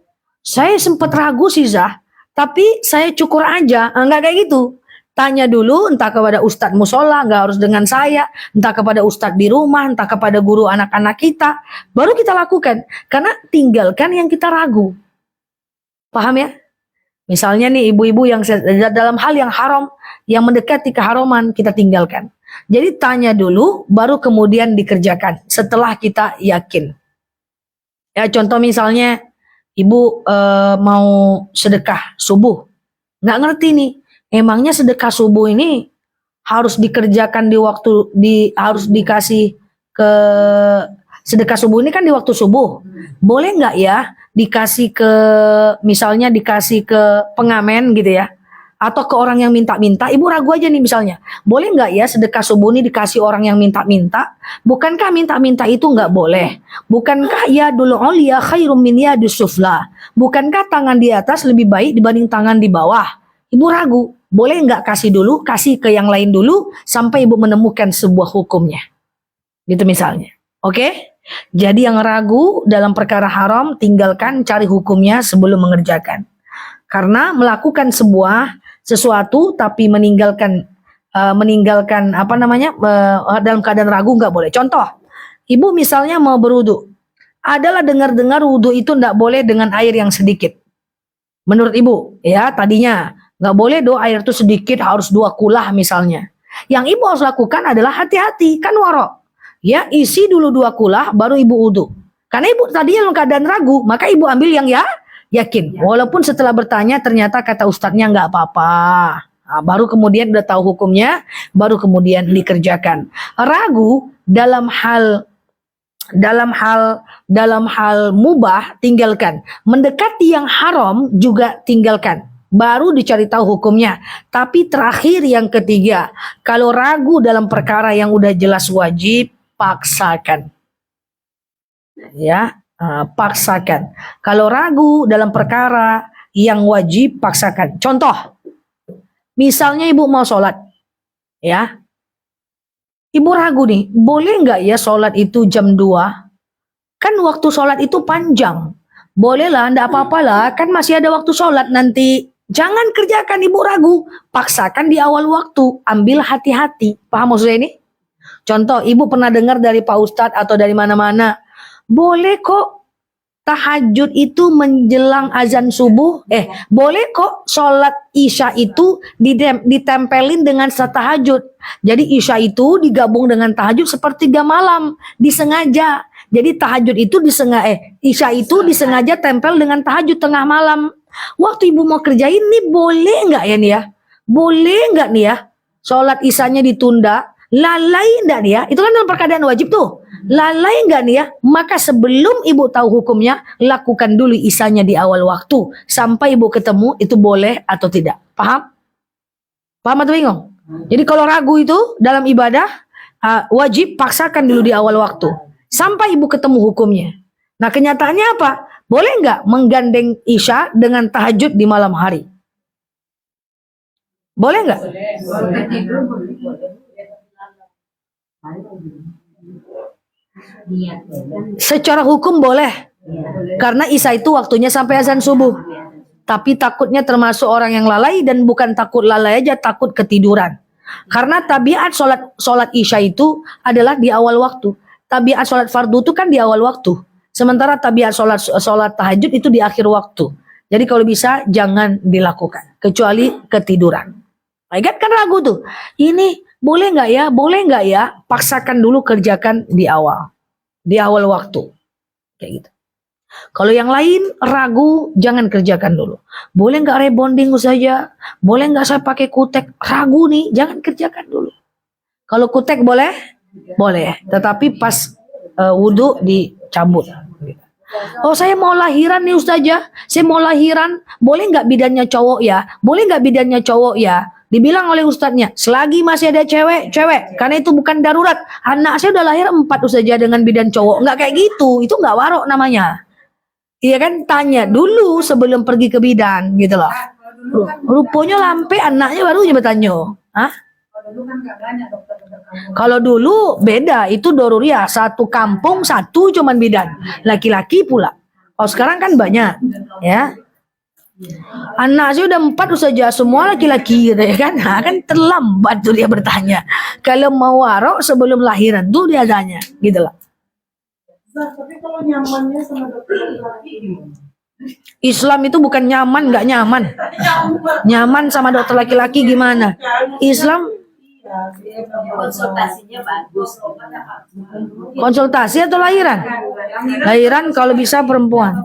Saya sempat ragu sih Zah, tapi saya cukur aja. Nggak kayak gitu. Tanya dulu entah kepada ustadz musola, nggak harus dengan saya, entah kepada ustadz di rumah, entah kepada guru anak-anak kita, baru kita lakukan. Karena tinggalkan yang kita ragu. Paham ya? Misalnya nih ibu-ibu yang dalam hal yang haram, yang mendekati keharaman kita tinggalkan. Jadi tanya dulu, baru kemudian dikerjakan setelah kita yakin. Ya contoh misalnya ibu mau sedekah subuh, nggak ngerti nih, emangnya sedekah subuh ini harus dikerjakan di waktu harus dikasih ke sedekah subuh ini kan di waktu subuh, boleh nggak ya dikasih ke misalnya dikasih ke pengamen gitu ya? Atau ke orang yang minta-minta, ibu ragu aja nih misalnya, boleh nggak ya sedekah subuh ini dikasih orang yang minta-minta? Bukankah minta-minta itu nggak boleh? Bukankah ya dulu ulia khairum min yadis sufla? Bukankah tangan di atas lebih baik dibanding tangan di bawah? Ibu ragu, boleh nggak kasih dulu, kasih ke yang lain dulu sampai ibu menemukan sebuah hukumnya, gitu misalnya. Oke? Jadi yang ragu dalam perkara haram tinggalkan, cari hukumnya sebelum mengerjakan. Karena melakukan sesuatu tapi meninggalkan dalam keadaan ragu nggak boleh. Contoh, ibu misalnya mau berwudu, adalah dengar-dengar wudu itu nggak boleh dengan air yang sedikit. Menurut ibu, ya tadinya nggak boleh air itu sedikit, harus 2 kulah misalnya. Yang ibu harus lakukan adalah hati-hati, kan warok. Ya isi dulu 2 kulah, baru ibu wudu. Karena ibu tadinya dalam keadaan ragu, maka ibu ambil yang yakin. Walaupun setelah bertanya ternyata kata ustadznya nggak apa-apa. Nah, baru kemudian udah tahu hukumnya, baru kemudian dikerjakan. Ragu dalam hal mubah tinggalkan. Mendekati yang haram juga tinggalkan. Baru dicari tahu hukumnya. Tapi terakhir yang ketiga, kalau ragu dalam perkara yang udah jelas wajib, paksakan. Ya. Paksakan. Kalau ragu dalam perkara yang wajib, paksakan. Contoh, misalnya ibu mau sholat, ya, ibu ragu nih, boleh nggak ya sholat itu jam 2? Kan waktu sholat itu panjang. Boleh lah, nggak apa-apa lah, kan masih ada waktu sholat nanti. Jangan kerjakan, ibu ragu, paksakan di awal waktu, ambil hati-hati. Paham maksudnya ini? Contoh, ibu pernah dengar dari Pak Ustadz atau dari mana-mana, boleh kok tahajud itu menjelang azan subuh. Boleh kok sholat isya itu ditempelin dengan tahajud. Jadi isya itu digabung dengan tahajud sepertiga malam, disengaja. Jadi tahajud itu isya itu disengaja tempel dengan tahajud tengah malam. Waktu ibu mau kerjain nih, boleh nggak ya nih ya? Boleh nggak nih ya? Sholat isyanya ditunda. Lalai enggak nih ya? Itu kan dalam perkeadaan wajib tuh. Lalai enggak nih ya? Maka sebelum ibu tahu hukumnya, lakukan dulu isyanya di awal waktu. Sampai ibu ketemu itu boleh atau tidak. Paham? Paham atau bingung? Jadi kalau ragu itu dalam ibadah, wajib paksakan dulu di awal waktu. Sampai ibu ketemu hukumnya. Nah kenyataannya apa? Boleh enggak menggandeng isya dengan tahajud di malam hari? Boleh enggak? Secara hukum boleh, karena isya itu waktunya sampai azan subuh. Tapi takutnya termasuk orang yang lalai, dan bukan takut lalai aja, takut ketiduran. Karena tabiat sholat isya itu adalah di awal waktu. Tabiat sholat fardu itu kan di awal waktu. Sementara tabiat sholat tahajud itu di akhir waktu. Jadi kalau bisa jangan dilakukan kecuali ketiduran. Baik kan ragu tuh. Ini boleh nggak ya? Boleh nggak ya? Paksakan dulu kerjakan di awal waktu. Kayak gitu. Kalau yang lain ragu, jangan kerjakan dulu. Boleh nggak rebonding saja? Boleh nggak saya pakai kutek? Ragu nih, jangan kerjakan dulu. Kalau kutek boleh? Boleh. Tetapi pas wudhu dicabut. Oh saya mau lahiran nih Ustazah, saya mau lahiran, boleh nggak bidannya cowok ya? Boleh nggak bidannya cowok ya? Dibilang oleh ustadznya, selagi masih ada cewek, karena itu bukan darurat. Anak saya udah lahir 4 Ustazah dengan bidan cowok, nggak kayak gitu, itu nggak warok namanya. Iya kan, tanya dulu sebelum pergi ke bidan, gitu loh. Rupanya lampe anaknya baru aja bertanya. Hah? Kalau dulu beda, itu doruriah, satu kampung satu cuman bidan, laki-laki pula. Oh sekarang kan banyak, ya. Anak saya udah 4 saja, semua laki-laki gitu ya kan. Nah, kan terlambat tuh dia bertanya. Kalau mau warok sebelum lahiran tuh dia tanya, gitu loh. Tapi kalau nyamannya sama dokter laki gimana? Islam itu bukan nyaman nggak nyaman. Nyaman sama dokter laki-laki gimana? Islam Konsultasinya bagus. konsultasi atau lahiran? Lahiran kalau bisa perempuan.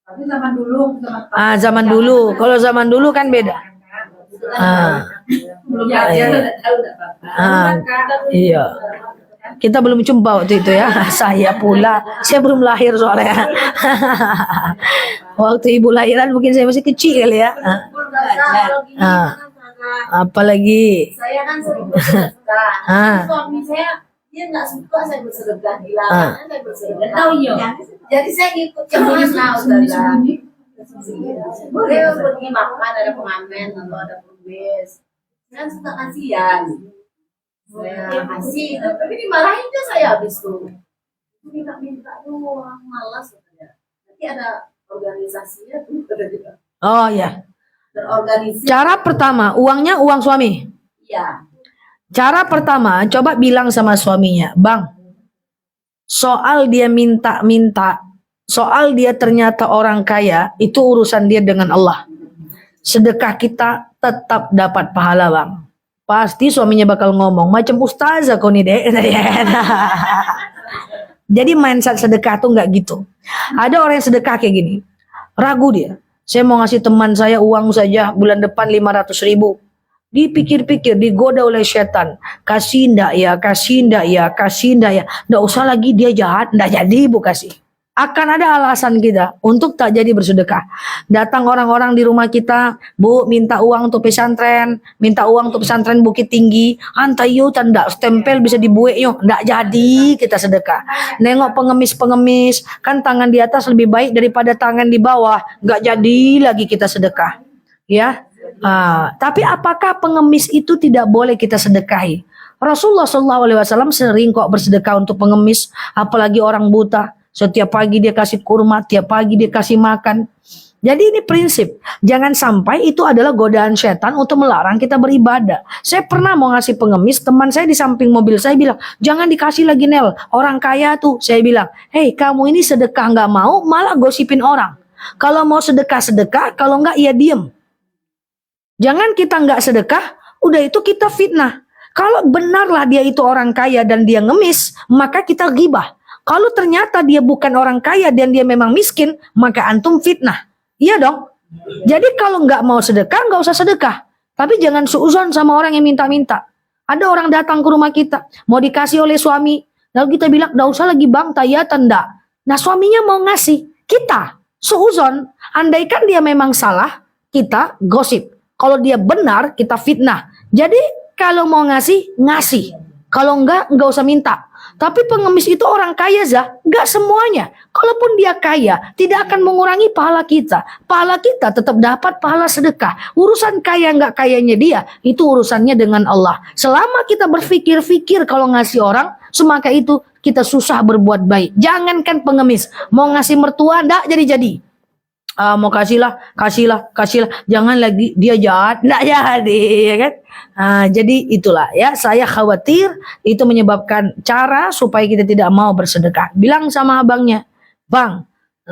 Tapi zaman dulu, Zaman dulu. Kalau zaman dulu kan beda. belum udah tahu udah apa-apa. Iya. Kita belum jumpa waktu itu ya. Saya pula, saya belum lahir soalnya. Waktu ibu lahiran mungkin saya masih kecil ya. Apalagi Saya kan sering bersedekah. Suami saya dia nggak suka saya bersedekah, dilarang saya bersedekah. Tahu ya. Jadi saya ikut cemas lah Ustazah. Boleh pergi makan ada pengamen atau ada pengemis. Kan suka kasihan. Saya kasih, tapi dimarahin tuh saya habis tuh. Minta doang, malas katanya. Nanti ada organisasinya tuh ada juga. oh ya. Terorganisir. Cara pertama, uangnya uang suami. Iya. Cara pertama, coba bilang sama suaminya, Bang, soal dia minta-minta, soal dia ternyata orang kaya, itu urusan dia dengan Allah. Sedekah kita tetap dapat pahala, Bang. Pasti suaminya bakal ngomong, macam ustazah kau nih dek. Jadi mindset sedekah tuh nggak gitu. Ada orang yang sedekah kayak gini, ragu dia. Saya mau ngasih teman saya uang saja bulan depan 500.000. Dipikir-pikir, digoda oleh setan. Kasih ndak ya, kasih ndak ya, kasih ndak ya. Ndak usah lagi dia jahat, ndak jadi ibu kasih. Akan ada alasan kita untuk tak jadi bersedekah. Datang orang-orang di rumah kita, Bu, minta uang untuk pesantren, minta uang untuk pesantren Bukit Tinggi. Antai yo tanda stempel bisa dibuat yo, ndak jadi kita sedekah. Nengok pengemis-pengemis, kan tangan di atas lebih baik daripada tangan di bawah, nggak jadi lagi kita sedekah. Ya. Tapi apakah pengemis itu tidak boleh kita sedekahi? Rasulullah SAW sering kok bersedekah untuk pengemis, apalagi orang buta. Setiap pagi dia kasih kurma, tiap pagi dia kasih makan. Jadi ini prinsip, jangan sampai itu adalah godaan setan untuk melarang kita beribadah. Saya pernah mau ngasih pengemis, teman saya di samping mobil saya bilang, jangan dikasih lagi Nel, orang kaya tuh. Saya bilang, hei kamu ini sedekah nggak mau, malah gosipin orang. Kalau mau sedekah, kalau nggak ya diem. Jangan kita nggak sedekah, udah itu kita fitnah. Kalau benarlah dia itu orang kaya dan dia ngemis, maka kita ghibah. Kalau ternyata dia bukan orang kaya dan dia memang miskin, maka antum fitnah. Iya dong. Jadi kalau nggak mau sedekah, nggak usah sedekah. Tapi jangan suuzon sama orang yang minta-minta. Ada orang datang ke rumah kita, mau dikasih oleh suami. Lalu kita bilang, nggak usah lagi bang, tayatan ndak. Nah suaminya mau ngasih, kita suuzon. Andaikan dia memang salah, kita gosip. Kalau dia benar, kita fitnah. Jadi kalau mau ngasih, ngasih. Kalau nggak usah minta. Tapi pengemis itu orang kaya, Zah. Nggak semuanya. Kalaupun dia kaya, tidak akan mengurangi pahala kita. Pahala kita tetap dapat pahala sedekah. Urusan kaya nggak kayanya dia, itu urusannya dengan Allah. Selama kita berpikir-pikir kalau ngasih orang, semaka itu kita susah berbuat baik. Jangankan pengemis, mau ngasih mertua, nggak jadi-jadi. Mau kasihlah, jangan lagi dia jahat, nggak jadi, ya kan? Jadi itulah ya, saya khawatir itu menyebabkan cara supaya kita tidak mau bersedekah. Bilang sama abangnya, bang,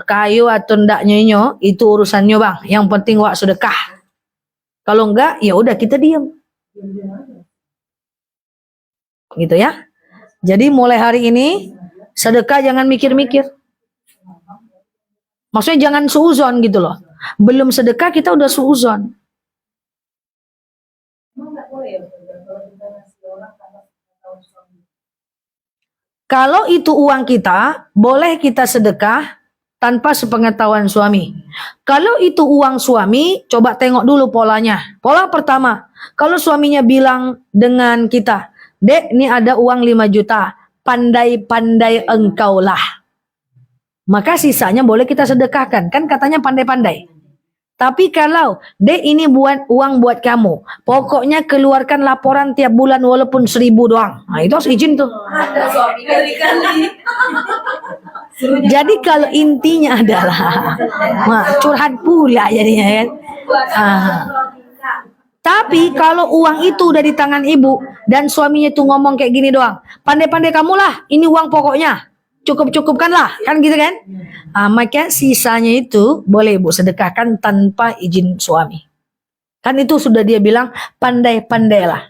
kayu atau ndaknya itu urusannya bang, yang penting wak sedekah. Kalau enggak, ya udah kita diam. Gitu ya. Jadi mulai hari ini sedekah jangan mikir-mikir. Maksudnya jangan suuzon gitu loh. Belum sedekah kita udah suuzon. Kalau itu uang kita, boleh kita sedekah tanpa sepengetahuan suami. Kalau itu uang suami, coba tengok dulu polanya. Pola pertama, kalau suaminya bilang dengan kita, Dek, ini ada uang 5 juta, pandai-pandai engkaulah. Maka sisanya boleh kita sedekahkan. Kan katanya pandai-pandai. Tapi kalau, Dek ini buat uang buat kamu. Pokoknya keluarkan laporan tiap bulan walaupun 1.000 doang. Nah itu harus izin tuh. Ada suami kali-kali. Jadi kalau intinya adalah, curhat pula jadinya kan. Tapi kalau uang itu udah di tangan ibu dan suaminya tuh ngomong kayak gini doang. Pandai-pandai kamulah, ini uang pokoknya. Cukup-cukupkanlah, kan gitu kan? Maka sisanya itu boleh ibu sedekahkan tanpa izin suami. Kan itu sudah dia bilang pandai-pandailah.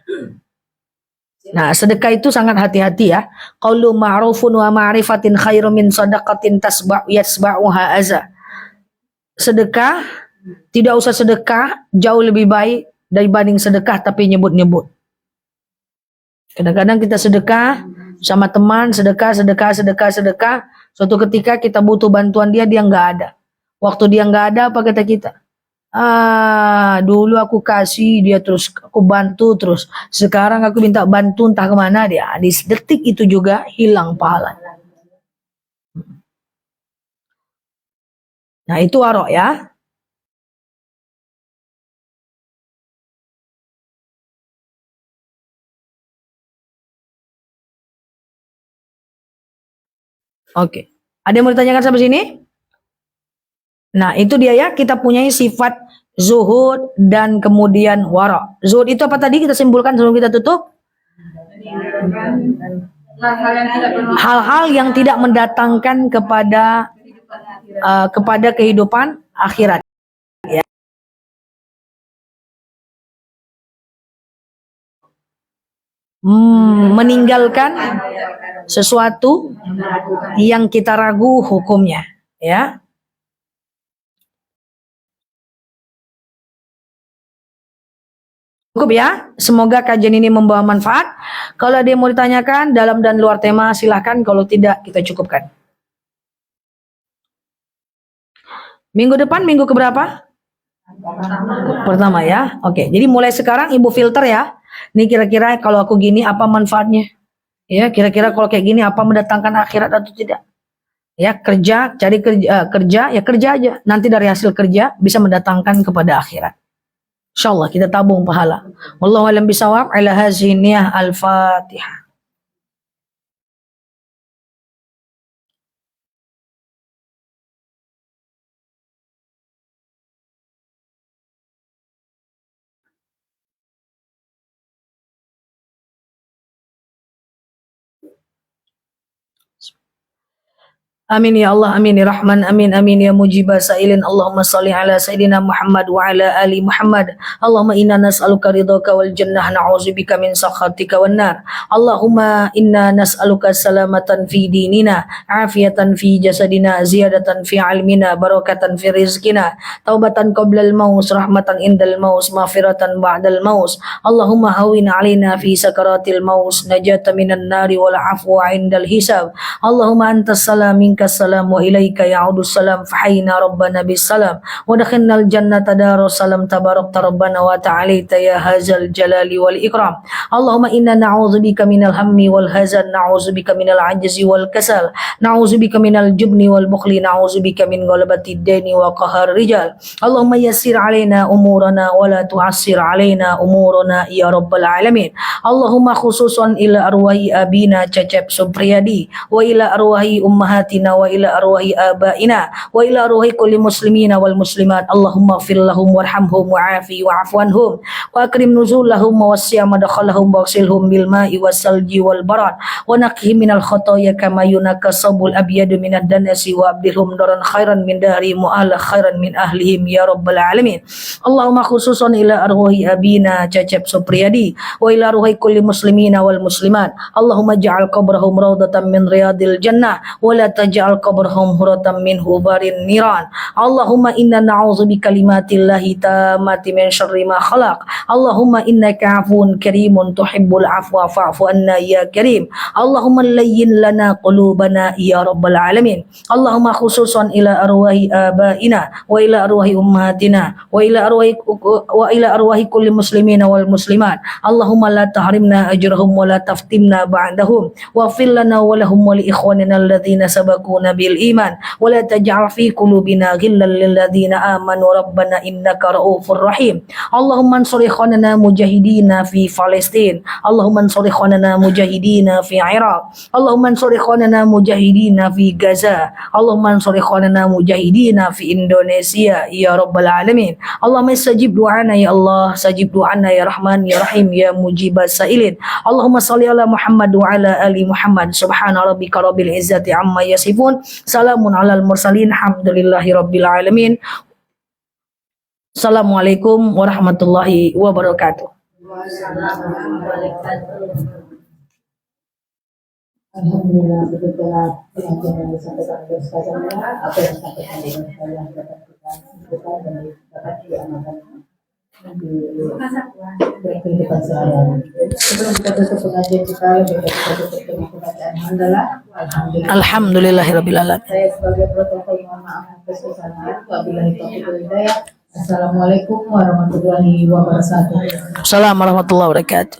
Nah, sedekah itu sangat hati-hati ya. Qaulu ma'rufun wa ma'rifatin khairum min shadaqatin yatba'uha aza. Sedekah, tidak usah sedekah, jauh lebih baik dibanding sedekah tapi nyebut-nyebut. Kadang-kadang kita sedekah sama teman, sedekah. Suatu ketika kita butuh bantuan dia nggak ada. Waktu dia nggak ada, apa kata kita? Dulu aku kasih dia terus, aku bantu terus. Sekarang aku minta bantu entah kemana dia. Di detik itu juga hilang pahala. Nah itu warok ya. Oke. Ada yang mau ditanyakan sampai sini? Nah, itu dia ya, kita punya sifat zuhud dan kemudian wara. Zuhud itu apa tadi kita simpulkan sebelum kita tutup? Hal-hal yang tidak mendatangkan kepada kehidupan akhirat. Ya. Meninggalkan sesuatu yang kita ragu hukumnya, ya. Cukup ya, semoga kajian ini membawa manfaat. Kalau ada yang mau ditanyakan dalam dan luar tema silahkan, kalau tidak kita cukupkan. Minggu depan minggu keberapa? Pertama ya. Oke, jadi mulai sekarang ibu filter ya. Ini kira-kira kalau aku gini apa manfaatnya? Ya, kira-kira kalau kayak gini apa mendatangkan akhirat atau tidak? Ya, cari kerja, ya kerja aja. Nanti dari hasil kerja bisa mendatangkan kepada akhirat. Insyaallah kita tabung pahala. Wallahu a'lam bishawab. Ala hazihi niyah al-Fatihah. Amin ya Allah, amin ya Rahman, amin amin ya mujibah sa'ilin. Allahumma salli ala Sayyidina Muhammad wa ala ali Muhammad. Allahumma inna nas'aluka ridhaka wal jannah, na'udzubika min sakhatika wan nar. Allahumma inna nas'aluka salamatan fi dinina, afiatan fi jasadina, ziyadatan fi ilmina, barakatan fi rizkina, taubatan qablal maus, rahmatan indal maus, maghfiratan ba'dal maus. Allahumma hawin alaina fi sakaratil maus, najata minan nari wal afwa indal hisab. Allahumma antas salam السلام وإليك يعود السلام فحينا ربنا بالسلام ودخلنا الجنة دار السلام تباركت ربنا وتعاليت يا هذا الجلال والإكرام. اللهم إنا نعوذ بك من الهم والهزن، نعوذ بك من العجز والكسل، نعوذ بك من الجبن والبخل، نعوذ بك من غلبة الدين وقهر الرجال. اللهم يسر علينا أمورنا ولا تعسر علينا أمورنا يا رب العالمين. اللهم خصوصا إلى أرواح أبينا Cecep Supriyadi wa ila arwahi ummahatina muslimina wa ila arwahi abaina wa ila arwahi kulli muslimina wal muslimat. Allahumma ighfir lahum warhamhum wa'afi wa'fu anhum wa akrim nuzulahum wa wasi' madkhalahum waghsilhum bil ma'i wasalji wal barad wa naqqihim minal khotoya kama yunaqqa sabul abyadu minad danasi wa abdilhum daran khairan min dari mu'ala khairan min ahlihim ya rabbal alamin. Allahumma khususan ila arwahi abina Cecep Supriyadi wa ila arwahi kulli muslimina wal muslimat. Allahumma ja'al qabrahum rawdatan min riyadil jannah wa la taj'al qabrahum huratan min hubarin niran. Allahumma inna na'udzu bi kalimatillahi tammati min syarri ma khalaq. Allahumma innaka 'afuwun karimun tuhibbul 'afwa fa'fu anna ya karim. Allahumma layyin lana qulubana ya rabbal alamin. Allahumma khususan ila arwahi abaina wa ila arwahi ummahatina wa ila arwahi kulli muslimina wal muslimat. Allahumma la tahrimna ajrahum wa la taftimna ba'dahum waghfir lana wa lahum wa li ikhwanina alladhina sabaquna bil iman wa la taj'al fi qulubina ghillan lil ladzina amanu rabbana innaka ra'ufur rahim. Allahumma ansur ikhwanana mujahidina fi Palestin. Allahumma ansur ikhwanana mujahidina fi Iraq. Allahumma ansur ikhwanana mujahidina fi Gaza. Allahumma ansur ikhwanana mujahidina fi Indonesia ya rabbal alamin. Allahumma istajib du'ana ya Allah, sajib du'ana ya Rahman ya Rahim ya mujibas sailin. Allahumma salli ala Muhammad wa ala ali Muhammad. Subhana rabbika rabbil izzati amma yasifun. Salamun alal mursalin. Alhamdulillahi rabbil alamin. Assalamualaikum warahmatullahi wabarakatuh. Alhamdulillah, sebetulnya pengajian yang disampaikan oleh Ustazah, apa yang disampaikan oleh saya dapat kita sebutkan dan dapat diamalkan di kehidupan sehari-hari. Sebelum kita tutup pengajian kita, lebih baik kita tutup dengan pembacaan hamdalah. Alhamdulillahirabbil alamin. Saya sebagai protokol mohon maaf atas kesalahan. Wabillahi taufiq wal hidayah. Assalamualaikum warahmatullahi wabarakatuh. Assalamualaikum warahmatullahi wabarakatuh.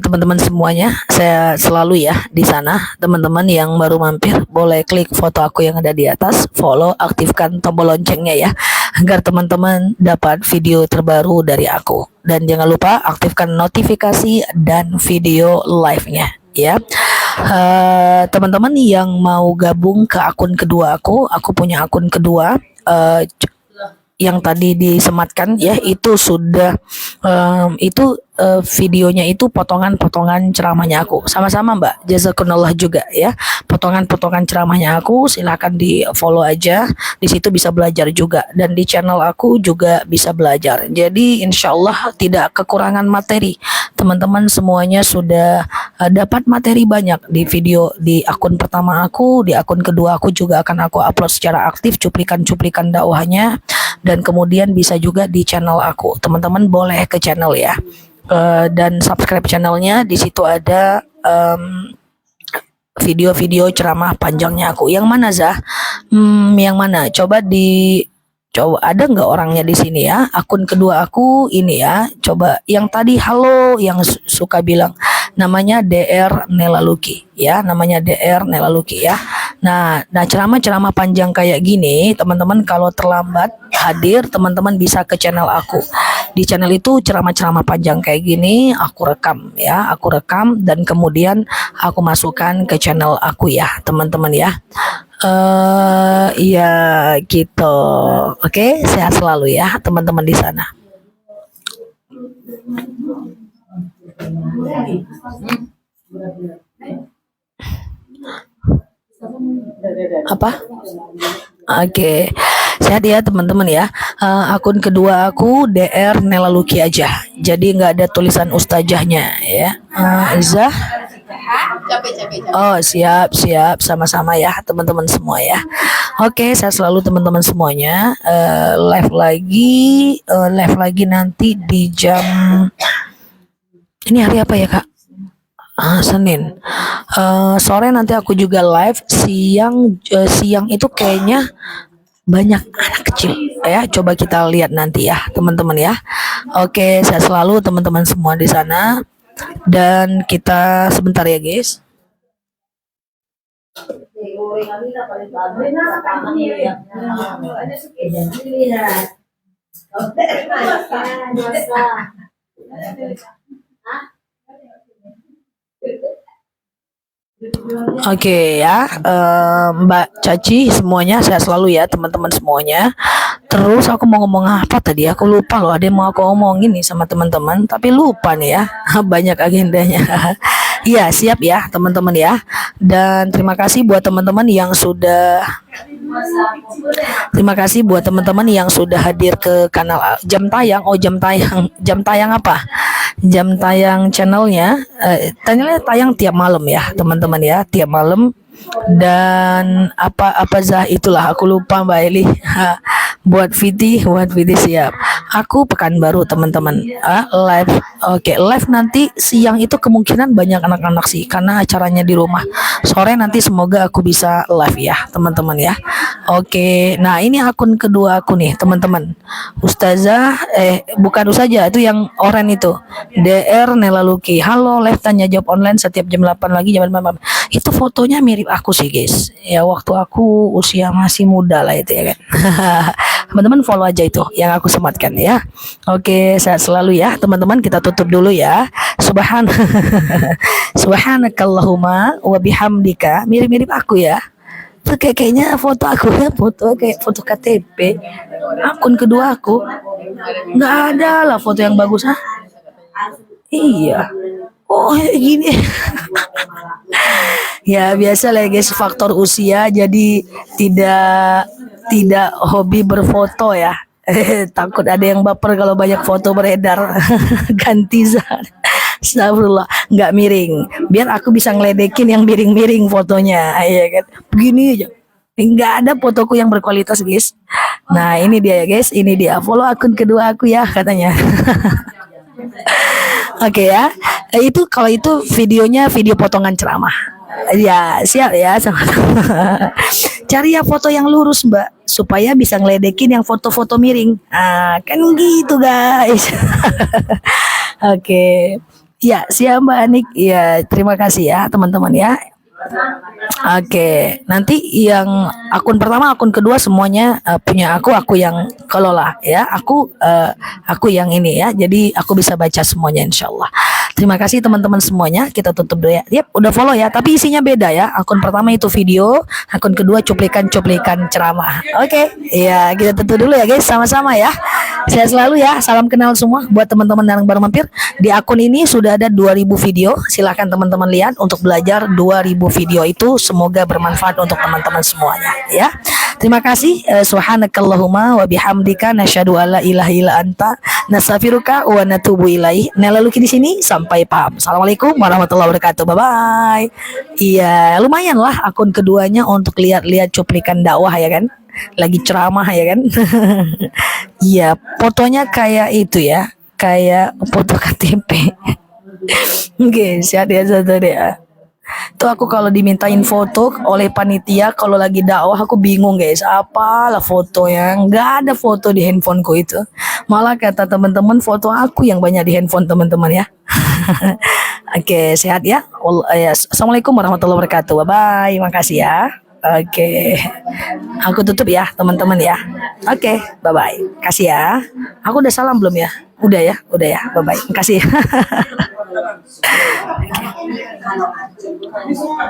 Teman-teman semuanya, saya selalu ya di sana. Teman-teman yang baru mampir boleh klik foto aku yang ada di atas, follow, aktifkan tombol loncengnya ya, agar teman-teman dapat video terbaru dari aku. Dan jangan lupa aktifkan notifikasi dan video live-nya ya. Teman-teman yang mau gabung ke akun kedua aku punya akun kedua. Yang tadi disematkan ya, itu sudah videonya itu potongan-potongan ceramahnya aku. Sama-sama Mbak, jazakumullah juga ya. Potongan-potongan ceramahnya aku, silahkan di follow aja. Di situ bisa belajar juga, dan di channel aku juga bisa belajar. Jadi insya Allah tidak kekurangan materi. Teman-teman semuanya sudah dapat materi banyak di video di akun pertama aku. Di akun kedua aku juga akan aku upload secara aktif cuplikan-cuplikan dakwahnya, dan kemudian bisa juga di channel aku. Teman-teman boleh ke channel ya. Dan subscribe channelnya. Di situ ada video-video ceramah panjangnya aku. Yang mana Zah? Yang mana? Coba ada nggak orangnya di sini ya? Akun kedua aku ini ya. Coba yang tadi halo, yang suka bilang namanya DR Nelaluki ya, namanya DR Nelaluki ya. Nah ceramah-ceramah panjang kayak gini, teman-teman kalau terlambat hadir, teman-teman bisa ke channel aku. Di channel itu ceramah-ceramah panjang kayak gini aku rekam ya, dan kemudian aku masukkan ke channel aku ya, teman-teman ya. Iya gitu. Oke, sehat selalu ya teman-teman di sana. Apa? Oke. Sehat ya teman-teman ya. Akun kedua aku DR Nelaluki aja. Jadi nggak ada tulisan ustazahnya ya. Zah. Oh siap sama-sama ya teman-teman semua ya. Oke, saya selalu teman-teman semuanya. Live lagi nanti di jam, ini hari apa ya Kak? Senin. Sore nanti aku juga live. Siang itu kayaknya banyak anak kecil ya. Coba kita lihat nanti ya teman-teman ya. Oke, saya selalu teman-teman semua di sana. Dan kita sebentar ya guys. Oke ya, Mbak Caci semuanya sehat selalu ya teman-teman semuanya. Terus aku mau ngomong apa tadi? Aku lupa loh. Ada yang mau aku omongin nih sama teman-teman, tapi lupa nih ya. Banyak agendanya. Iya siap ya teman-teman ya. Dan terima kasih buat teman-teman yang sudah hadir ke kanal jam tayang. Oh jam tayang apa? Jam tayang channelnya. Channelnya tayang tiap malam ya teman-teman ya, tiap malam. Dan apa zah itulah aku lupa Mbak Eli. Buat Viti siap. Aku Pekanbaru teman-teman. Live. Oke, live nanti siang itu kemungkinan banyak anak-anak sih karena acaranya di rumah. Sore nanti semoga aku bisa live ya, teman-teman ya. Oke. Nah, ini akun kedua aku nih, teman-teman. Ustazah bukan Ustazah, itu yang oranye itu. DR Nela Luki. Halo, live tanya jawab online setiap jam 8 lagi jam 8. Itu fotonya mirip aku sih, guys. Ya waktu aku usia masih muda lah itu ya kan. Teman-teman follow aja itu yang aku sematkan ya. Oke, sehat selalu ya teman-teman. Kita tutup dulu ya. Subhanakallahumma wa bihamdika. Mirip-mirip aku ya. Itu kayaknya foto aku ya, foto KTP. Akun kedua aku nggak ada lah foto yang bagus ah. Iya. Oh gini. Ya biasa lah guys, faktor usia jadi tidak hobi berfoto ya. Takut ada yang baper kalau banyak foto beredar. Ganti zat. Astagfirullah, nggak miring. Biar aku bisa ngeledekin yang miring-miring fotonya, ya kan? Begini aja. Nggak ada fotoku yang berkualitas, guys. Nah, ini dia ya, guys. Ini dia. Follow akun kedua aku ya, katanya. Oke ya. Kalau itu videonya video potongan ceramah. Ya, siap ya sama-sama. Cari ya foto yang lurus, Mbak, supaya bisa ngeledekin yang foto-foto miring. Kan gitu, guys. Oke. Ya, siap Mbak Anik. Ya, terima kasih ya, teman-teman ya. Oke, nanti yang akun pertama, akun kedua semuanya punya aku yang kelola ya. Aku yang ini ya. Jadi aku bisa baca semuanya insyaallah. Terima kasih teman-teman semuanya. Kita tutup dulu ya. Yep, udah follow ya. Tapi isinya beda ya. Akun pertama itu video, akun kedua cuplikan-cuplikan ceramah. Oke, ya kita tutup dulu ya guys. Sama-sama ya. Sehat selalu ya. Salam kenal semua buat teman-teman yang baru mampir. Di akun ini sudah ada 2000 video. Silahkan teman-teman lihat untuk belajar 2000 video itu. Semoga bermanfaat untuk teman-teman semuanya ya. Terima kasih. Subhanakallahumma wa bihamdika nasyhadu alla ilaha illa anta nastaghfiruka wa natubu ilaih. Nela Luki di sini sampai paham. Assalamualaikum warahmatullahi wabarakatuh. Bye bye. Iya, lumayan lah akun keduanya untuk lihat-lihat cuplikan dakwah ya kan. Lagi ceramah ya kan. Iya, fotonya kayak itu ya. Kayak foto KTP. Oke, sehat ya saudara ya. Tuh aku kalau dimintain foto oleh panitia kalau lagi dakwah aku bingung guys, apalah foto yang nggak ada foto di handphoneku itu. Malah kata teman-teman foto aku yang banyak di handphone teman-teman ya. Oke, sehat ya. Assalamualaikum warahmatullahi wabarakatuh. Bye bye, makasih ya. Oke, aku tutup ya teman-teman ya. Oke, bye bye. Kasih ya. Aku udah salam belum ya? Udah ya. Bye bye. Makasih.